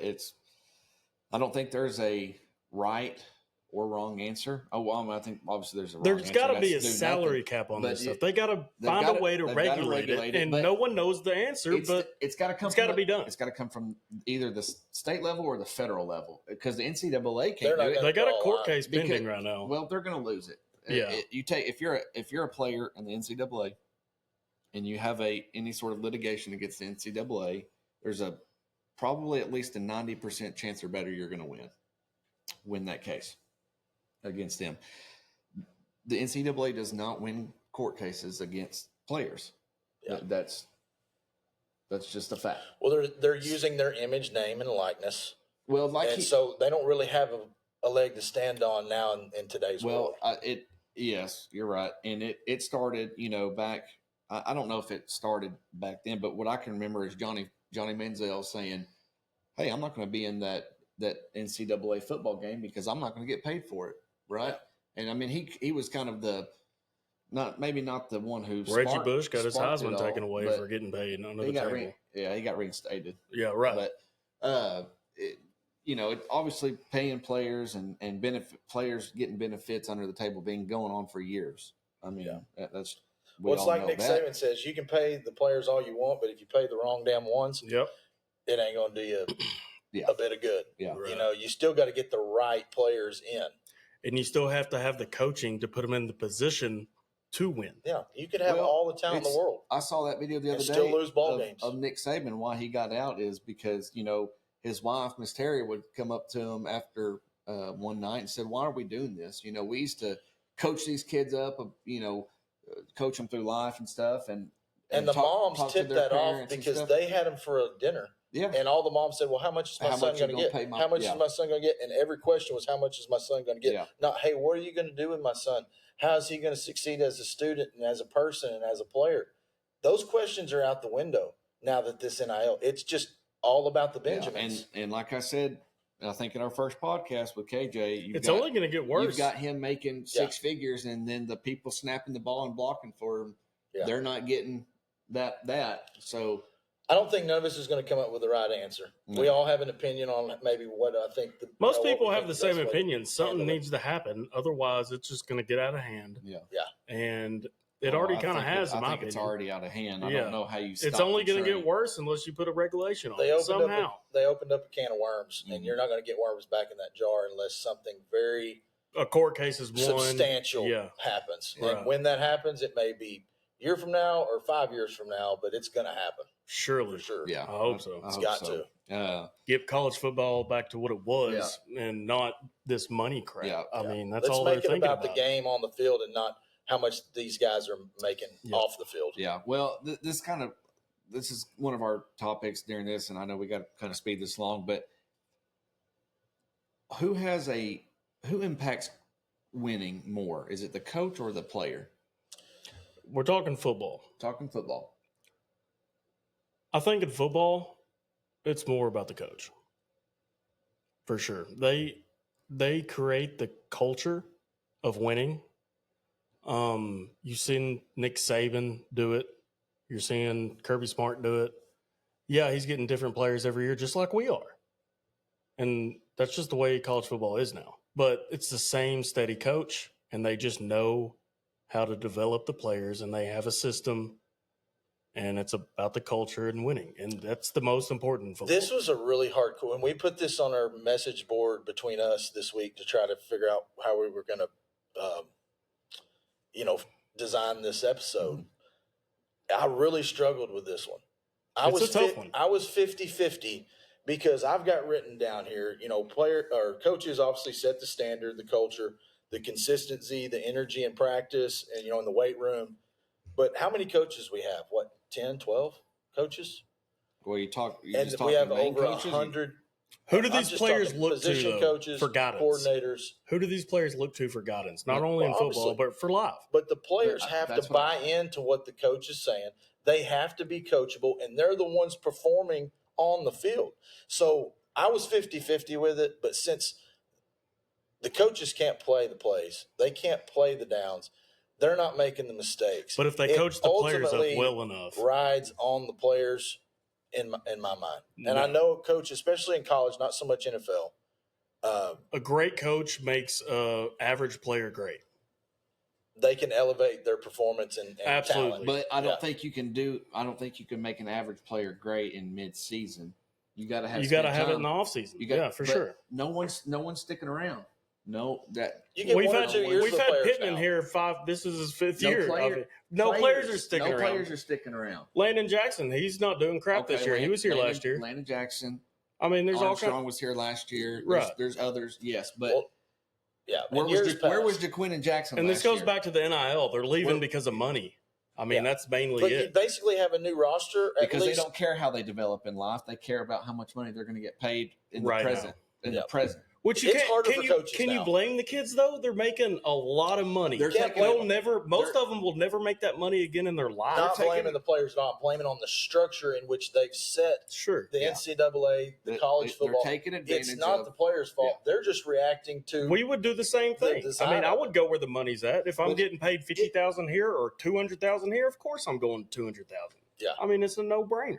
I don't think there's a right or wrong answer. Oh, well, I think obviously there's a wrong answer. There's got to be a salary cap on this stuff. They got to find a way to regulate it, and no one knows the answer. But it's got to come. It's got to be done. It's got to come from either the state level or the federal level, because the NCAA can't do it. They got a court case pending right now. Well, they're going to lose it. Yeah. If you're a player in the NCAA, and you have any sort of litigation against the NCAA, there's probably at least a 90% chance or better you're going to win that case against them. The NCAA does not win court cases against players. Yeah. That's just a fact. Well, they're using their image, name, and likeness. Well, so they don't really have a leg to stand on now in today's world. Yes, you're right. And it started, back. I don't know if it started back then, but what I can remember is Johnny Manziel saying, "Hey, I'm not going to be in that NCAA football game because I'm not going to get paid for it." Right. Yeah. And I mean, he was kind of not the one who Reggie Bush got his Heisman taken away for getting paid under the table. He got reinstated. Yeah. Right. But, it obviously paying players and players getting benefits under the table going on for years. I mean, that's. It's like Nick Saban says, you can pay the players all you want, but if you pay the wrong damn ones, it ain't going to do you a bit of good. Yeah. Right. You still got to get the right players in. And you still have to have the coaching to put them in the position to win. Yeah, you could have all the talent in the world. I saw that video the other day. Still lose ball games. Of Nick Saban. Why he got out is because, his wife, Miss Terry, would come up to him after one night and said, "Why are we doing this? We used to coach these kids up, coach them through life and stuff." And the moms tipped that off because they had them for a dinner. Yeah. And all the moms said, well, how much is my son going to get? How much is my son going to get? And every question was, how much is my son going to get? Yeah. Not, hey, what are you going to do with my son? How is he going to succeed as a student and as a person and as a player? Those questions are out the window now that this NIL, it's just all about the Benjamins. And like I said, I think in our first podcast with KJ, it's only going to get worse. You've got him making six figures, and then the people snapping the ball and blocking for him, they're not getting that. So I don't think none of us is going to come up with the right answer. No. We all have an opinion on maybe what I think. Most people have the same opinion. Something needs to happen. Otherwise, it's just going to get out of hand. Yeah. And it already kind of has, in my opinion. It's already out of hand. I don't know how you stop it's only going to get worse unless you put a regulation on it somehow. They opened up a can of worms, and you're not going to get worms back in that jar unless something very a court case is substantial happens. Right. And when that happens, it may be a year from now or 5 years from now, but it's going to happen. Surely. For sure. Yeah. I hope so. It's got to. Get college football back to what it was and not this money crap. Yeah. I mean, that's all they're thinking about. Let's make it about the game on the field and not how much these guys are making off the field. Yeah. Well, this is one of our topics during this, and I know we got to kind of speed this along, but who impacts winning more? Is it the coach or the player? We're talking football. I think in football, it's more about the coach. For sure. They create the culture of winning. You've seen Nick Saban do it. You're seeing Kirby Smart do it. Yeah, he's getting different players every year, just like we are. And that's just the way college football is now. But it's the same steady coach, and they just know how to develop the players, and they have a system, and it's about the culture and winning. And that's the most important football. This was a really hard – when we put this on our message board between us this week to try to figure out how we were going to design this episode, I really struggled with this one. It's a tough one. I was 50-50 because I've got written down here, coaches obviously set the standard, the culture, the consistency, the energy in practice, and, in the weight room. But how many coaches we have? What, 10, 12 coaches? Well, we have over 100. Who do these players look to coaches, for guidance? Coordinators. Who do these players look to for guidance? Not only in football, but for life. But the players have to buy into what the coach is saying. They have to be coachable, and they're the ones performing on the field. So I was 50-50 with it, but since the coaches can't play the plays, they can't play the downs, they're not making the mistakes. But if they coach the players up well enough, rides on the players in my mind. And I know a coach, especially in college, not so much NFL. A great coach makes an average player great. They can elevate their performance and absolutely. Talent. But I don't think you can make an average player great in mid-season. You got to have it in the off season. For sure. No one's sticking around. No, that we've had Pittman here 5. This is his 5th year. Players are sticking around. No players are sticking around. Landon Jackson, he's not doing crap this year. He was here last year. Landon Jackson. I mean, there's Armstrong was here last year. There's others, yes, but where was Jaquin and Jackson? And this goes back to the NIL. They're leaving because of money. I mean, that's mainly but it. You basically have a new roster because they don't care how they develop in life. They care about how much money they're going to get paid in the present. The present. Which can you blame the kids though? They're making a lot of money. Most of them will never make that money again in their lives. Not blaming the players, not blaming on the structure in which they've set. The NCAA, the college football. They're taking advantage. It's not the players' fault. Yeah. They're just reacting to. We would do the same thing. I would go where the money's at. If I'm getting paid $50,000 here or $200,000 here, of course I'm going $200,000. Yeah, I mean it's a no-brainer.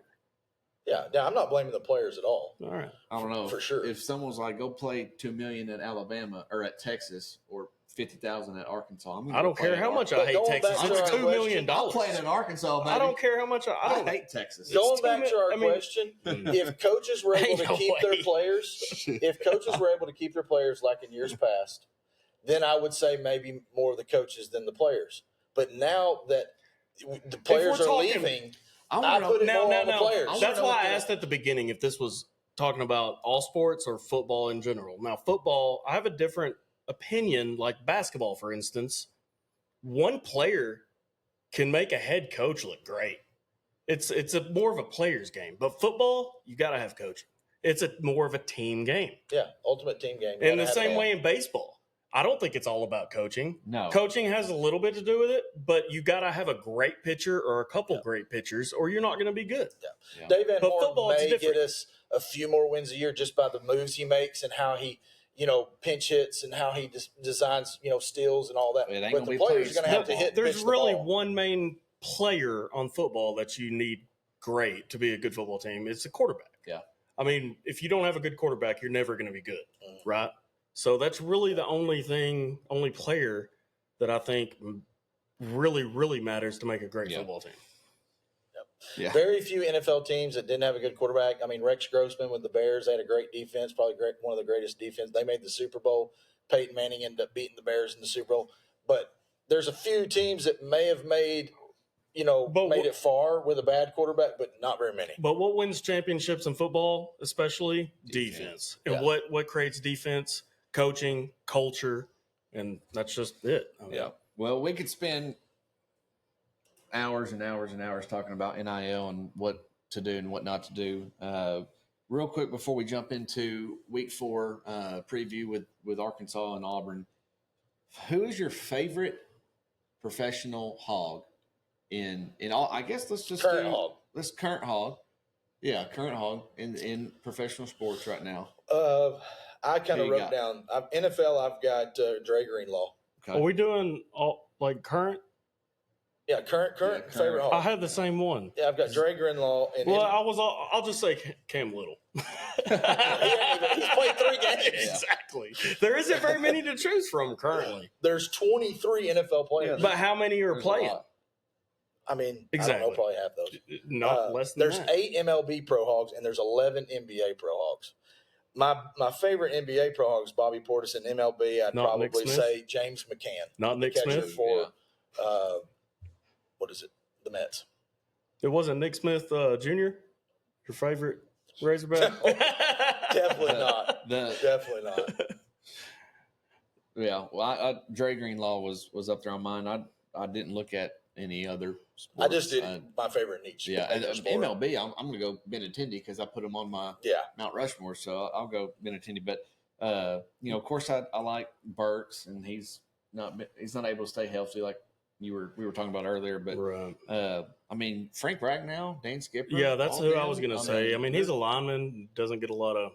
Yeah, I'm not blaming the players at all. All right, I don't know for sure. If someone's like, go play $2 million at Alabama or at Texas or $50,000 at Arkansas, I don't care how much I hate Texas. It's $2 million. I'm playing in Arkansas, baby. I don't care how much I hate Texas. Going back to our question, if coaches were able to keep their players, like in years past, then I would say maybe more of the coaches than the players. But now that the players are leaving. I put it more on the players. That's why I asked at the beginning if this was talking about all sports or football in general. Now, football, I have a different opinion, like basketball, for instance. One player can make a head coach look great. It's more of a player's game. But football, you got to have coaching. It's more of a team game. Yeah, ultimate team game. In the same way in baseball. I don't think it's all about coaching. No. Coaching has a little bit to do with it, but you got to have a great pitcher or a couple great pitchers, or you're not going to be good. Yeah. Dave Van Horn may get us a few more wins a year just by the moves he makes and how he, pinch hits and how he designs, steals and all that. But the players are going to have to hit. There's really one main player on football that you need great to be a good football team. It's a quarterback. Yeah. I mean, if you don't have a good quarterback, you're never going to be good, right? So that's really the only player that I think really, really matters to make a great football team. Yeah. Very few NFL teams that didn't have a good quarterback. I mean, Rex Grossman with the Bears, they had a great defense, probably one of the greatest defense. They made the Super Bowl. Peyton Manning ended up beating the Bears in the Super Bowl. But there's a few teams that may have made it far with a bad quarterback, but not very many. But what wins championships in football, especially? Defense. And what creates defense? Coaching, culture, and that's just it. Well, we could spend hours and hours and hours talking about NIL and what to do and what not to do. Real quick before we jump into Week 4 preview with Arkansas and Auburn, who is your favorite professional hog in all? I guess let's just current hog. Let's current hog. Yeah, current hog in professional sports right now. I kind of wrote down NFL. I've got Dre Greenlaw. Okay. Are we doing current? Yeah, current favorite hog. I had the same one. Yeah, I've got Dre Greenlaw. I'll just say Cam Little. He's played 3 games. Exactly. There isn't very many to choose from currently. There's 23 NFL players. But how many are playing? I mean, exactly. I don't know, probably half those. Not less than there's that. 8 MLB Pro Hogs, and there's 11 NBA Pro Hogs. My favorite NBA Pro Hog is Bobby Portis. In MLB, I'd probably say James McCann. Not Nick Smith? For, what is it? The Mets. It wasn't Nick Smith Jr., your favorite Razorback? Definitely not. Definitely not. Yeah, well, Dre Greenlaw was up there on mine. I didn't look at any other sports. I just did my favorite in each. Yeah, MLB, I'm going to go Benintendi because I put him on my Mount Rushmore, so I'll go Benintendi. But of course, I like Burks, and he's not able to stay healthy like we were talking about earlier. But I mean, Frank Ragnow, Dan Skipper. Yeah, that's who I was going to say. I mean, he's a lineman, doesn't get a lot of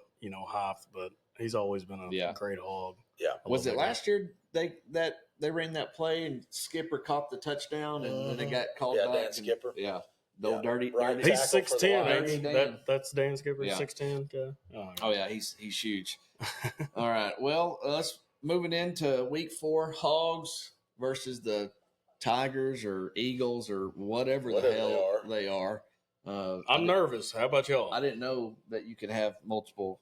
hype, but he's always been a great hog. Yeah, was it last year they ran that play and Skipper caught the touchdown and then they got called back? Dan Skipper. Yeah. The dirty. He's 6'10". That's Dan Skipper, 6'10". Yeah. Oh yeah, he's huge. All right. Well, let's moving into Week 4, Hogs versus the Tigers or Eagles or whatever the hell they are. I'm nervous. How about y'all? I didn't know that you could have multiple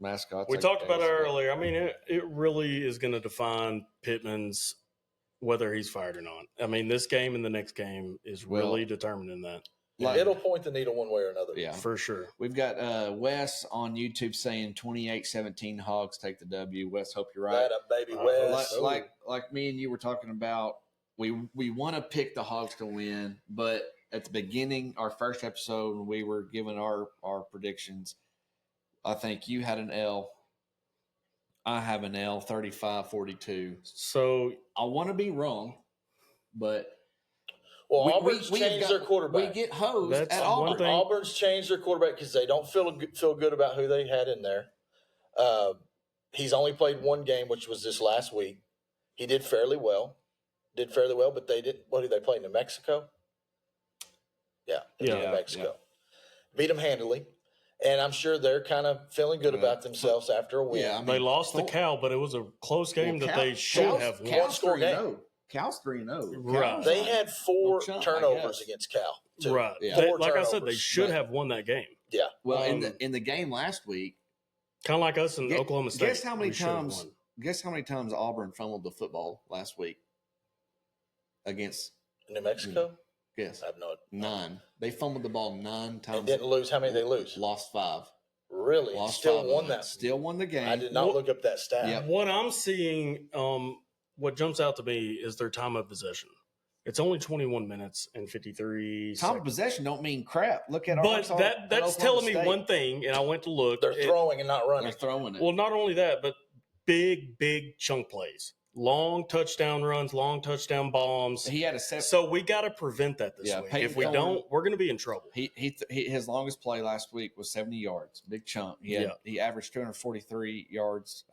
mascots. We talked about it earlier. I mean, it really is going to define Pittman's whether he's fired or not. I mean, this game and the next game is really determining that. It'll point the needle one way or another. Yeah, for sure. We've got Wes on YouTube saying 28-17 Hogs take the W. Wes, hope you're right. Baby Wes. Like me and you were talking about, we want to pick the Hogs to win, but at the beginning, our first episode, when we were giving our predictions, I think you had an L. I have an L, 35-42. So I want to be wrong, but Auburn's changed their quarterback. We get hosed at Auburn. Auburn's changed their quarterback because they don't feel good about who they had in there. He's only played 1 game, which was this last week. He did fairly well, but they didn't. What did they play? New Mexico? Yeah, New Mexico. Yeah. Beat them handily. And I'm sure they're kind of feeling good about themselves after a win. Yeah, I mean, they lost to Cal, but it was a close game that they should have won. Cal's 3-0. Cal's 3-0. Right. They had 4 turnovers against Cal. Too. Right. Yeah. Like I said, they should have won that game. Yeah. Well, in the game last week, kind of like us in Oklahoma State. Guess how many times Auburn fumbled the football last week against New Mexico? Yes. I have no idea. 9. They fumbled the ball 9 times. And didn't lose. How many did they lose? Lost 5. Really? Still won that. Still won the game. I did not look up that stat. Yep. What I'm seeing, what jumps out to me is their time of possession. It's only 21 minutes and 53 Time of seconds. possession don't mean crap. Look at But Arkansas, that's telling me one thing, and I went to look. They're throwing and not running. They're throwing it. Well, not only that, but big chunk plays. Long touchdown runs, long touchdown bombs. He had a set. So we got to prevent that this week. Peyton If we Thorne, don't, we're going to be in trouble. His longest play last week was 70 yards, big chunk. He averaged 243 yards.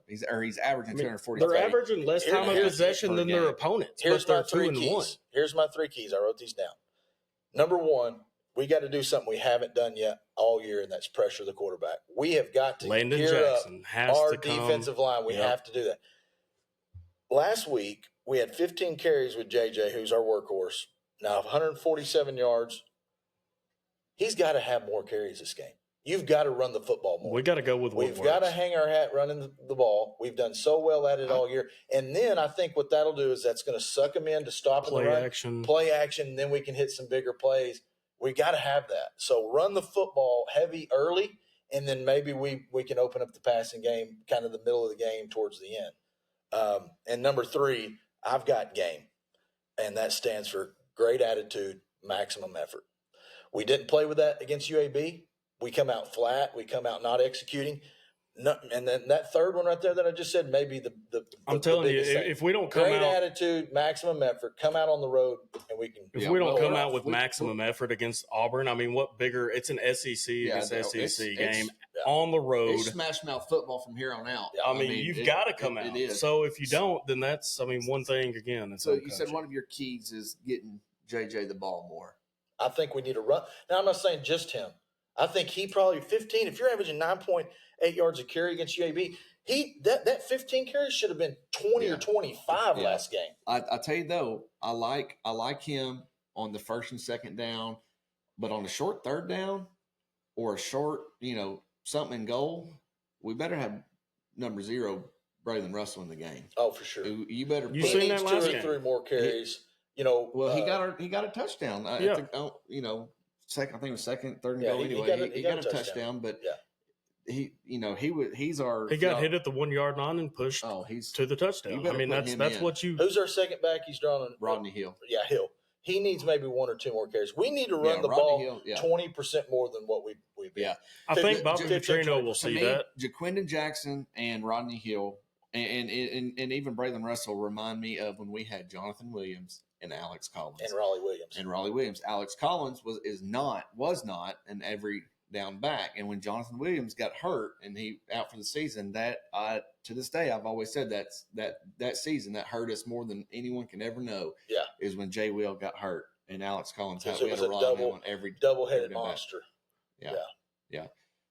He's averaging 243. They're averaging less time of possession than their opponents. Here's but my they're 3 2-1. keys. Here's my 3 keys. I wrote these down. Number 1, we got to do something we haven't done yet all year, and that's pressure the quarterback. We have got to Landon gear Jackson up has our to come. defensive line. We have to do that. Last week, we had 15 carries with JJ, who's our workhorse. Now, 147 yards. He's got to have more carries this game. You've got to run the football more. We got to go with what We've got to hang our hat running the ball. We've done so well at it all year. And then I think what that'll do is that's going to suck them in to stop play the run. action. Play action, and then we can hit some bigger plays. We got to have that. So run the football heavy early, and then maybe we can open up the passing game kind of the middle of the game towards the end. And number 3, I've got game, and that stands for great attitude, maximum effort. We didn't play with that against UAB. We come out flat. We come out not executing. No, and then that third one right there that I just said, maybe I'm telling you, thing. if we don't come great out, attitude, maximum effort, come out on the road, and we can. if we don't come out with maximum effort against Auburn, I mean, what bigger? It's an SEC against SEC game on the road. It's smash mouth football from here on out. I mean, you've got to come out. So if you don't, then that's, one thing again. So you said one of your keys is getting JJ the ball more. I think we need to run. Now, I'm not saying just him. I think he probably 15. If you're averaging 9.8 yards a carry against UAB, that 15 carries should have been 20 or 25 last game. I tell you though, I like him on the first and second down, but on the short third down or a short, something in goal, we better have number 0 Braylon Russell in the game. Oh, for sure. You better. You he seen needs that 2 last or game? 3 more carries. He got a touchdown. I think, second, I think it was second, third and goal. Anyway, he got a touchdown, but he got hit at the 1 yard line and pushed to the touchdown. I mean, that's what you. Who's our second back? He's drawn Rodney Hill. Yeah, Hill. He needs maybe 1 or 2 more carries. We need to run the ball 20% more than what we've been. Yeah, I think Bobby Petrino will see that. Jaquindon Jackson and Rodney Hill and even Braylon Russell remind me of when we had Jonathan Williams and Alex Collins and Raleigh Williams. Alex Collins was not an every down back, and when Jonathan Williams got hurt and he out for the season, to this day I've always said that season that hurt us more than anyone can ever know. Yeah, is when Jay Will got hurt and Alex Collins had a double-headed monster. Yeah.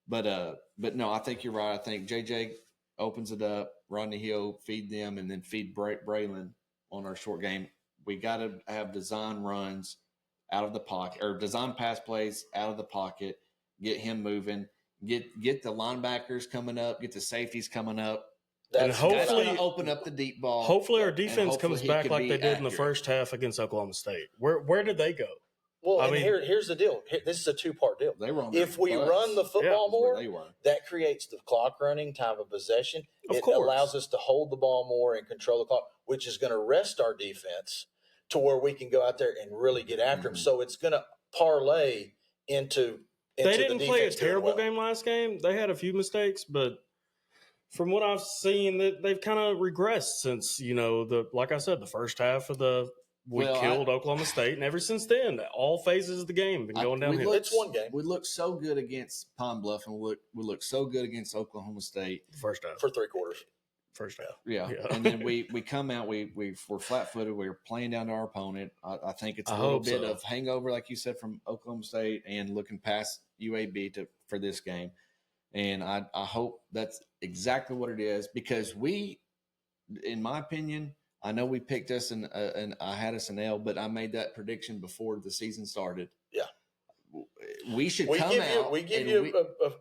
But no, I think you're right. I think JJ opens it up, Rodney Hill feed them, and then feed Braylon on our short game. We got to have design runs out of the pocket or design pass plays out of the pocket, get him moving, get the linebackers coming up, get the safeties coming up. And hopefully open up the deep ball. Hopefully our defense comes back like they did in the first half against Oklahoma State. Where did they go? Well, here's the deal. This is a 2-part deal. If we run the football more, that creates the clock running, time of possession. It allows us to hold the ball more and control the clock, which is going to rest our defense to where we can go out there and really get after them. So it's going to parlay into they didn't the play a terrible game last game. They had a few mistakes, but from what I've seen, that they've kind of regressed since, like I said, the first half of we killed Oklahoma State, and ever since then, all phases of the game have been going downhill. It's one game. We looked so good against Pine Bluff, and we looked so good against Oklahoma State. First half. For 3 quarters. First half. Yeah. And then we come out, we're flat-footed. We're playing down to our opponent. I think it's a little bit of hangover, like you said, from Oklahoma State and looking past UAB for this game. And I hope that's exactly what it is, because we, in my opinion, I know we picked us and I had us an L, but I made that prediction before the season started. Yeah. We should come out. We give you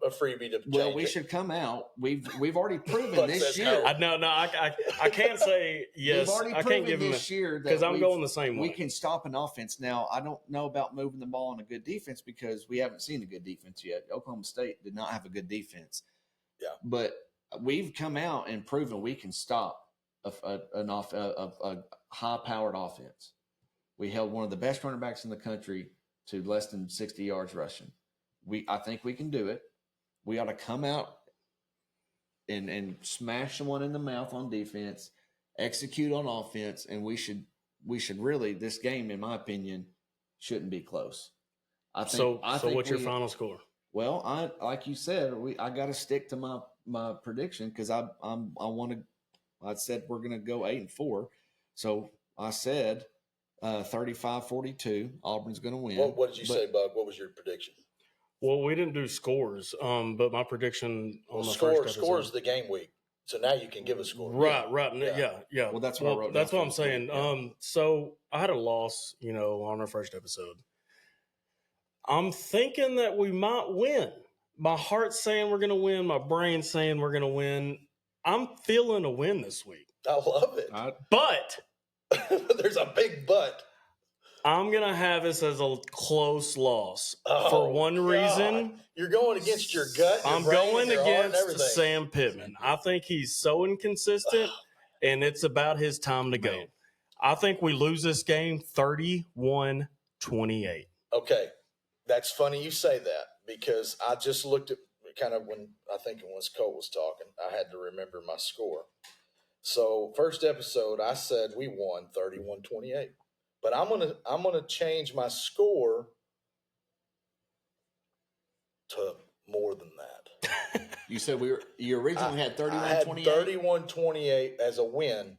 a freebie to change. Well, we should come out. We've already proven this year. I can't say yes. We've already proven this year because I'm going the same way. We can stop an offense. Now, I don't know about moving the ball on a good defense because we haven't seen a good defense yet. Oklahoma State did not have a good defense. Yeah, but we've come out and proven we can stop a high-powered offense. We held one of the best running backs in the country to less than 60 yards rushing. I think we can do it. We ought to come out and smash someone in the mouth on defense, execute on offense, and we should really, this game, in my opinion, shouldn't be close. I think what's your final score? Well, like you said, I got to stick to my prediction because I said we're going to go 8-4. So I said 35-42. Auburn's going to win. What did you say, Bug? What was your prediction? Well, we didn't do scores, but my prediction on the first episode. Scores the game week. So now you can give a score. Right. Yeah. Well, that's what I wrote. That's what I'm saying. Yeah. So I had a loss, on our first episode. I'm thinking that we might win. My heart's saying we're going to win. My brain's saying we're going to win. I'm feeling a win this week. I love it. But there's a big but. I'm going to have this as a close loss for one reason. You're going against your gut. I'm going against Sam Pittman. I think he's so inconsistent, and it's about his time to go. I think we lose this game 31-28. Okay. That's funny you say that because I just looked at kind of when Colt was talking, I had to remember my score. So first episode, I said we won 31-28. But I'm gonna change my score to more than that. You said you originally had 31-28? I had 31-28 as a win,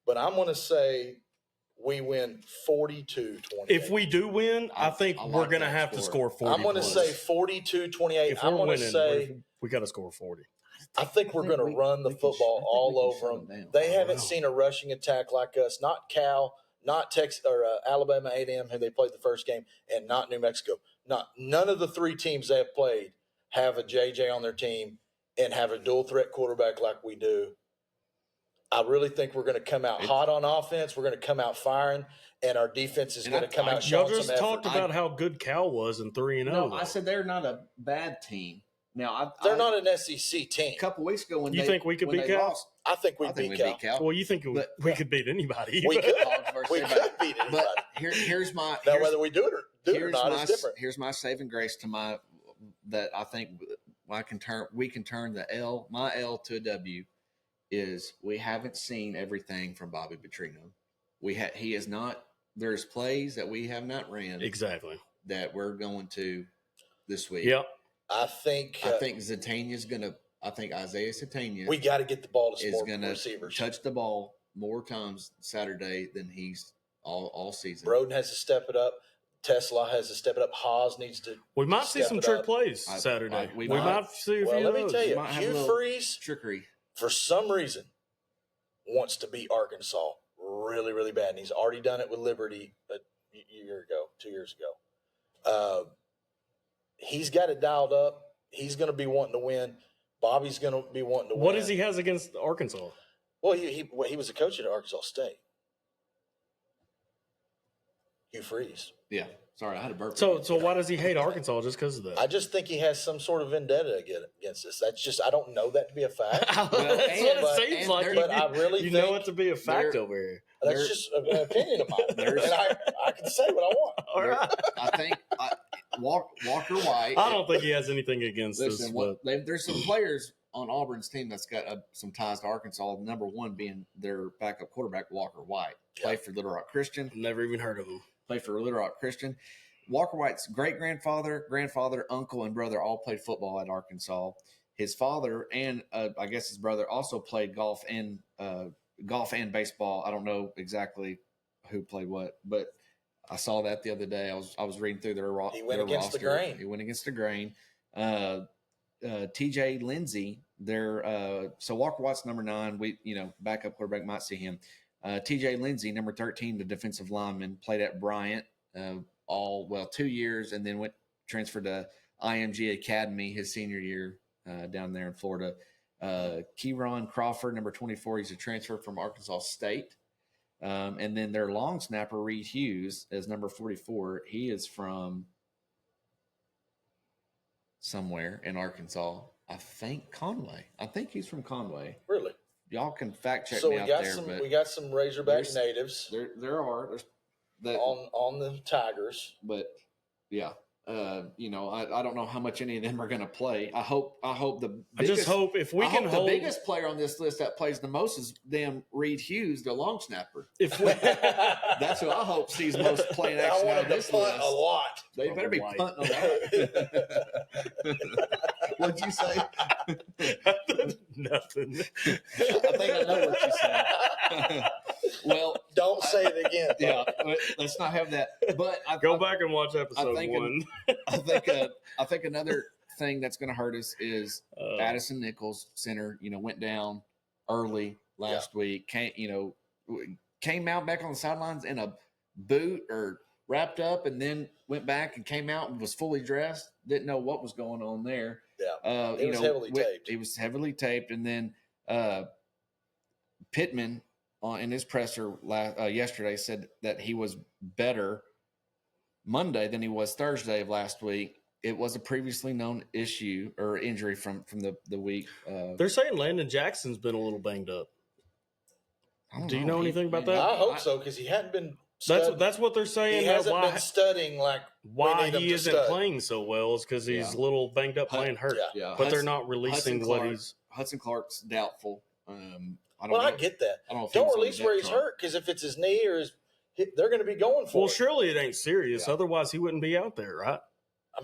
but I'm gonna say we win 42-28. If we do win, I think we're going to have to score 40. I'm going to say 42-28. If we're winning, we got to score 40. I think we're going to run the football all over them. They haven't seen a rushing attack like us. Not Cal, not Texas or Alabama A&M, who they played the first game, and not New Mexico. None of the three teams they have played have a JJ on their team and have a dual threat quarterback like we do. I really think we're going to come out hot on offense. We're going to come out firing, and our defense is going to come out showing some effort. Y'all just talked about how good Cal was in 3-0. No, I said they're not a bad team. Now they're not an SEC team. A couple weeks ago, you think we could beat Cal? I think we beat Cal. Well, you think we could beat anybody? We could beat anybody. But here's my now whether we do it or not is different. Here's my saving grace to that I think we can turn my L to a W. Is we haven't seen everything from Bobby Petrino. He is not. There's plays that we have not ran exactly that we're going to this week. Yep. I think Zatania's gonna. I think Isaiah Zatania. We got to get the ball to is going to receivers. Touch the ball more times Saturday than he's all season. Broden has to step it up. Tesla has to step it up. Haas needs to. We might see some trick plays Saturday. We might see a few. Well, let me tell you, Hugh Freeze trickery. For some reason, wants to beat Arkansas really, really bad. And he's already done it with Liberty 2 years ago. He's got it dialed up. He's going to be wanting to win. Bobby's going to be wanting to win. What does he has against Arkansas? Well, he was a coach at Arkansas State. Hugh Freeze. Yeah. Sorry, I had a burp. So why does he hate Arkansas just because of that? I just think he has some sort of vendetta against us. That's just I don't know that to be a fact. That's what it seems like. But I really think know it to be a fact over here. That's just an opinion of mine. And I can say what I want. All right. I think Walker White. I don't think he has anything against us. There's some players on Auburn's team that's got some ties to Arkansas. Number one being their backup quarterback, Walker White. Played for Little Rock Christian. Never even heard of him. Played for Little Rock Christian. Walker White's great-grandfather, grandfather, uncle, and brother all played football at Arkansas. His father and I guess his brother also played golf and baseball. I don't know exactly who played what, but I saw that the other day. I was reading through their roster. He went against the grain. He went against the grain. TJ Lindsey, so Walker White's number 9. Backup quarterback might see him. TJ Lindsey, number 13, the defensive lineman, played at Bryant 2 years, and then transferred to IMG Academy his senior year down there in Florida. Kieron Crawford, number 24, he's a transfer from Arkansas State. And then their long snapper, Reed Hughes, is number 44. He is from somewhere in Arkansas. I think Conway. I think he's from Conway. Really? Y'all can fact check me out there. We got some Razorback natives. There are. on the Tigers. But yeah, you know, I don't know how much any of them are going to play. I hope the biggest, I just hope if we can hold the biggest player on this list that plays the most is them Reed Hughes, the long snapper. if we That's who I hope sees most playing action on this list. A lot. They better be punting a lot. What'd you say? Nothing. I think I know what you said. Well, don't say it again. Yeah, let's not have that. But Go back and watch episode 1. I think another thing that's going to hurt us is Addison Nichols, center. You know, went down early last week. Came out back on the sidelines in a boot or wrapped up, and then went back and came out and was fully dressed. Didn't know what was going on there. Yeah, he was heavily taped. He was heavily taped, and then Pittman in his presser yesterday said that he was better Monday than he was Thursday of last week. It was a previously known issue or injury from the week. They're saying Landon Jackson's been a little banged up. Do you know anything about that? I hope so, because he hadn't been studying. That's what they're saying. He hasn't been studying like why he isn't playing so well is because he's a little banged up playing hurt. Yeah. But they're not releasing Hudson Clark's doubtful. I get that. Don't release where he's hurt, because if it's his knee or they're going to be going for it. Well, surely it ain't serious. Yeah. Otherwise, he wouldn't be out there, right? I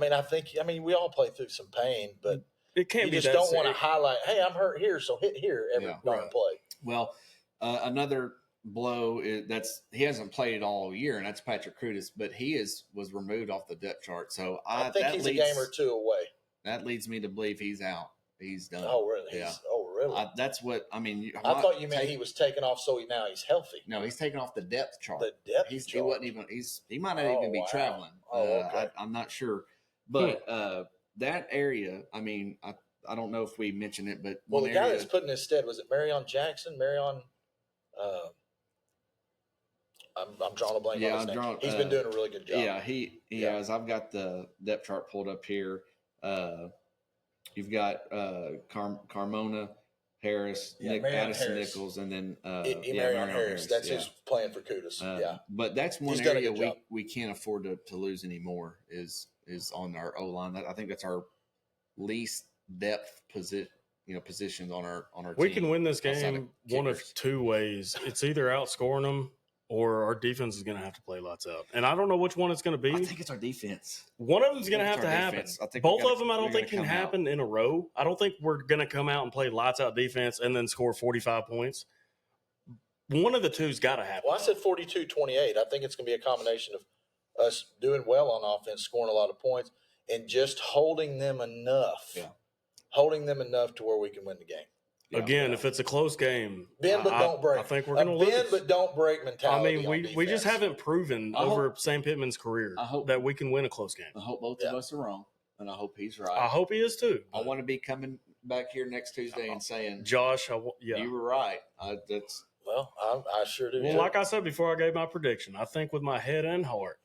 mean, we all play through some pain, but it can't be. You just don't want to highlight, hey, I'm hurt here, so hit here every darn play. Well, another blow he hasn't played all year, and that's Patrick Krutis, but he was removed off the depth chart. So I think he's a game or two away. That leads me to believe he's out. He's done. Oh, really? Yeah. Really? That's what I mean. I thought you meant he was taken off, so now he's healthy. No, he's taken off the depth chart. The depth chart. He wasn't even. He might not even be traveling. Okay. I'm not sure, but that area. I mean, I don't know if we mentioned it, but the guy that's put in his stead, was it Marion Jackson? I'm drawing a blank on his name. He's been doing a really good job. Yeah, he has. I've got the depth chart pulled up here. You've got Carmona Harris, Addison Nichols, and then Marion Harris. That's who's playing for Kudos. But that's one area we can't afford to lose anymore is on our O-line. I think that's our least depth positions on our team. We can win this game one of two ways. It's either outscoring them or our defense is going to have to play lights out. And I don't know which one it's going to be. I think it's our defense. One of them is going to have to happen. Both of them I don't think can happen in a row. I don't think we're going to come out and play lights out defense and then score 45 points. One of the two's got to happen. Well, I said 42-28. I think it's going to be a combination of us doing well on offense, scoring a lot of points, and just holding them enough. Yeah. Holding them enough to where we can win the game. Again, if it's a close game, bend but don't break. I think we're going to lose. Bend but don't break mentality. I mean, we just haven't proven over Sam Pittman's career that we can win a close game. I hope both of us are wrong, and I hope he's right. I hope he is too. I want to be coming back here next Tuesday and saying, Josh, you were right. I sure do. Well, like I said before, I gave my prediction. I think with my head and heart,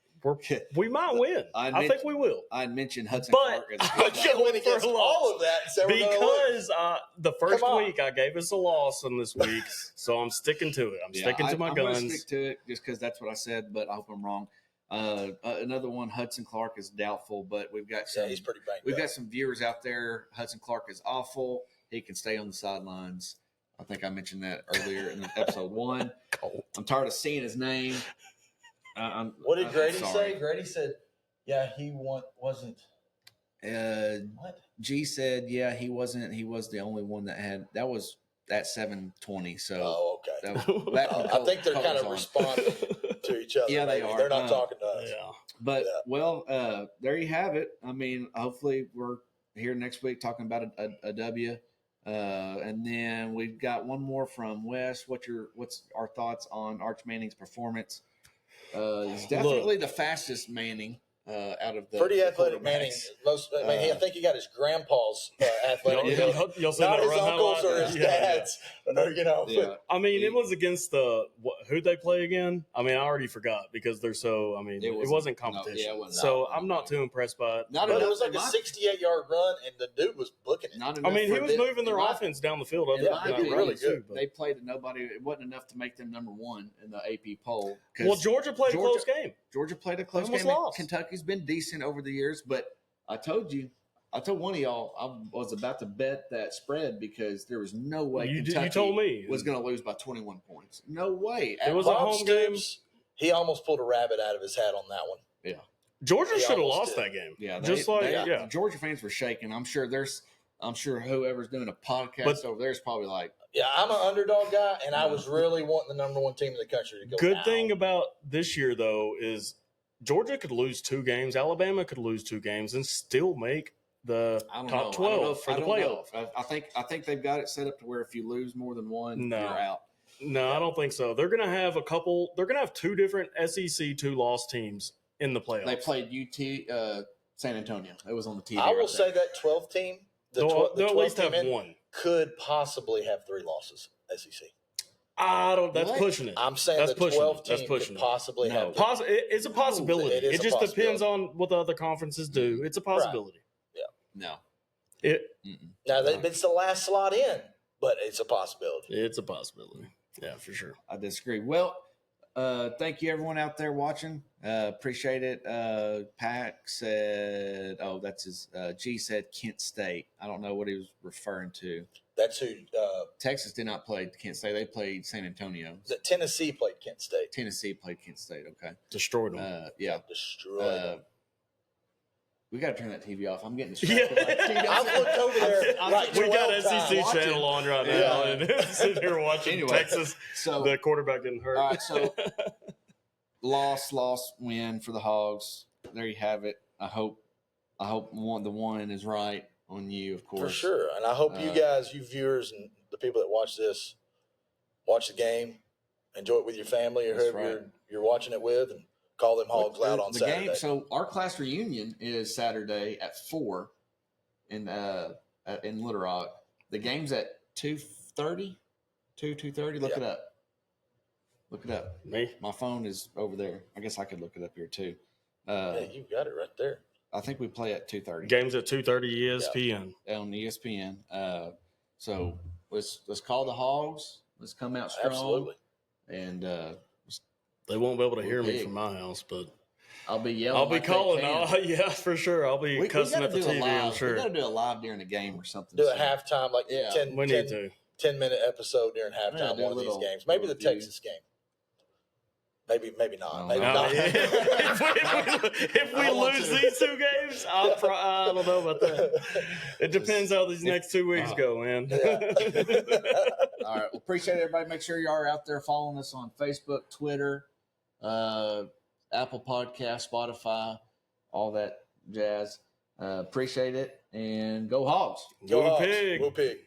we might win. I think we will. I mentioned Hudson Clark as a win against all of that because the first week I gave us a loss on this week, so I'm sticking to it. I'm sticking to my guns. I'm stick to it just because that's what I said, but I hope I'm wrong. Another one, Hudson Clark is doubtful, but we've got some. He's pretty banged We've got some viewers out there. Hudson Clark is awful. He can stay on the sidelines. I think I mentioned that earlier in episode 1. Colt. I'm tired of seeing his name. What did Grady say? Grady said, he wasn't. What? G said, he wasn't. He was the only one that was at 7:20. So, okay. I think they're kind of responding to each other. Yeah, they are. They're not talking to us. Yeah. But, there you have it. I mean, hopefully we're here next week talking about a W. And then we've got one more from Wes. What's our thoughts on Arch Manning's performance? He's definitely the fastest Manning. out of the pretty athletic Manning. quarterbacks. I think he got his grandpa's athletic. Y'all seen Not that his run uncles highlight? or his dads. I mean, it was against who'd they play again? I mean, I already forgot because they're so. I mean, it wasn't competition. No, it wasn't. So I'm not too impressed by it. But it was like a 68-yard run, and the dude was booking it. I mean, he was moving their offense down the field. Really good. They played to nobody. It wasn't enough to make them number one in the AP poll. Well, Georgia played a close game. Georgia played a close game. Lost. Kentucky's been decent over the years, but I told one of y'all I was about to bet that spread because there was no way Kentucky you told me was going to lose by 21 points. No way. It was a home game. He almost pulled a rabbit out of his hat on that one. Yeah. Georgia should have lost that game. Yeah. Georgia fans were shaking. I'm sure whoever's doing a podcast over there is probably like, yeah, I'm an underdog guy, and I was really wanting the number one team in the country to go. Good thing about this year, though, is Georgia could lose 2 games. Alabama could lose 2 games and still make the top 12 for the playoff. I think they've got it set up to where if you lose more than one, you're out. No, I don't think so. They're going to have They're going to have 2 different SEC 2-loss teams in the playoffs. They played UT San Antonio. It was on the TV. I will say that 12 team. They'll at least have one. Could possibly have 3 losses. SEC. That's pushing it. I'm saying the 12 team could possibly have. It's a possibility. It just depends on what the other conferences do. It's a possibility. Right. Yeah. No. It's the last slot in, but it's a possibility. It's a possibility. Yeah, for sure. I disagree. Well, thank you everyone out there watching. Appreciate it. Pack said, that's his. G said Kent State. I don't know what he was referring to. That's who. Texas did not play Kent State. They played San Antonio. Tennessee played Kent State. Tennessee played Kent State. Okay. Destroyed them. Destroyed them. We got to turn that TV off. I'm getting distracted. I've looked over there. We got SEC channel on right now and sitting here watching Texas. So the quarterback getting hurt. All right. So loss, win for the Hogs. There you have it. I hope the one is right on you, of course. For sure. And I hope you guys, you viewers and the people that watch this, watch the game, enjoy it with your family or whoever you're watching it with, and call them Hogs loud on Saturday. Game, so our class reunion is Saturday at 4 in Little Rock. The game's at 2:30. 2:30. Look it up. Look it up. Me? My phone is over there. I guess I could look it up here too. You got it right there. I think we play at 2:30. Games at 2:30 ESPN. On ESPN. So let's call the Hogs. Let's come out strong. Absolutely. And they won't be able to hear me from my house, but I'll be yelling. I'll be calling. Yeah, for sure. I'll be cussing at the TV. I'm sure. We got to do a live during the game or something. Do a halftime, like 10-minute episode during halftime one of these games. Maybe the Texas game. Maybe not. Maybe not. If we lose these 2 games, I don't know about that. It depends how these next 2 weeks go, man. All right. Well, appreciate it, everybody. Make sure you are out there following us on Facebook, Twitter, Apple Podcast, Spotify, all that jazz. Appreciate it. And go Hogs. Go Hogs. Woo-Pig. Woo-Pig.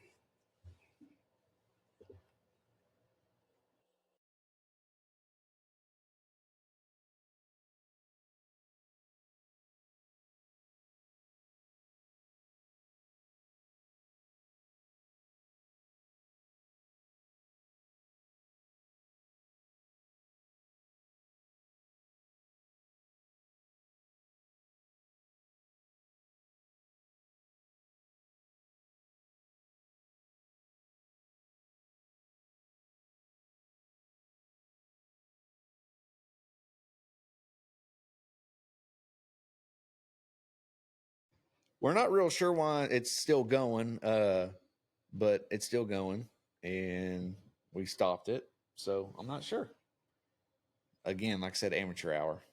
We're not real sure why it's still going, but it's still going, and we stopped it. So I'm not sure. Again, like I said, amateur hour.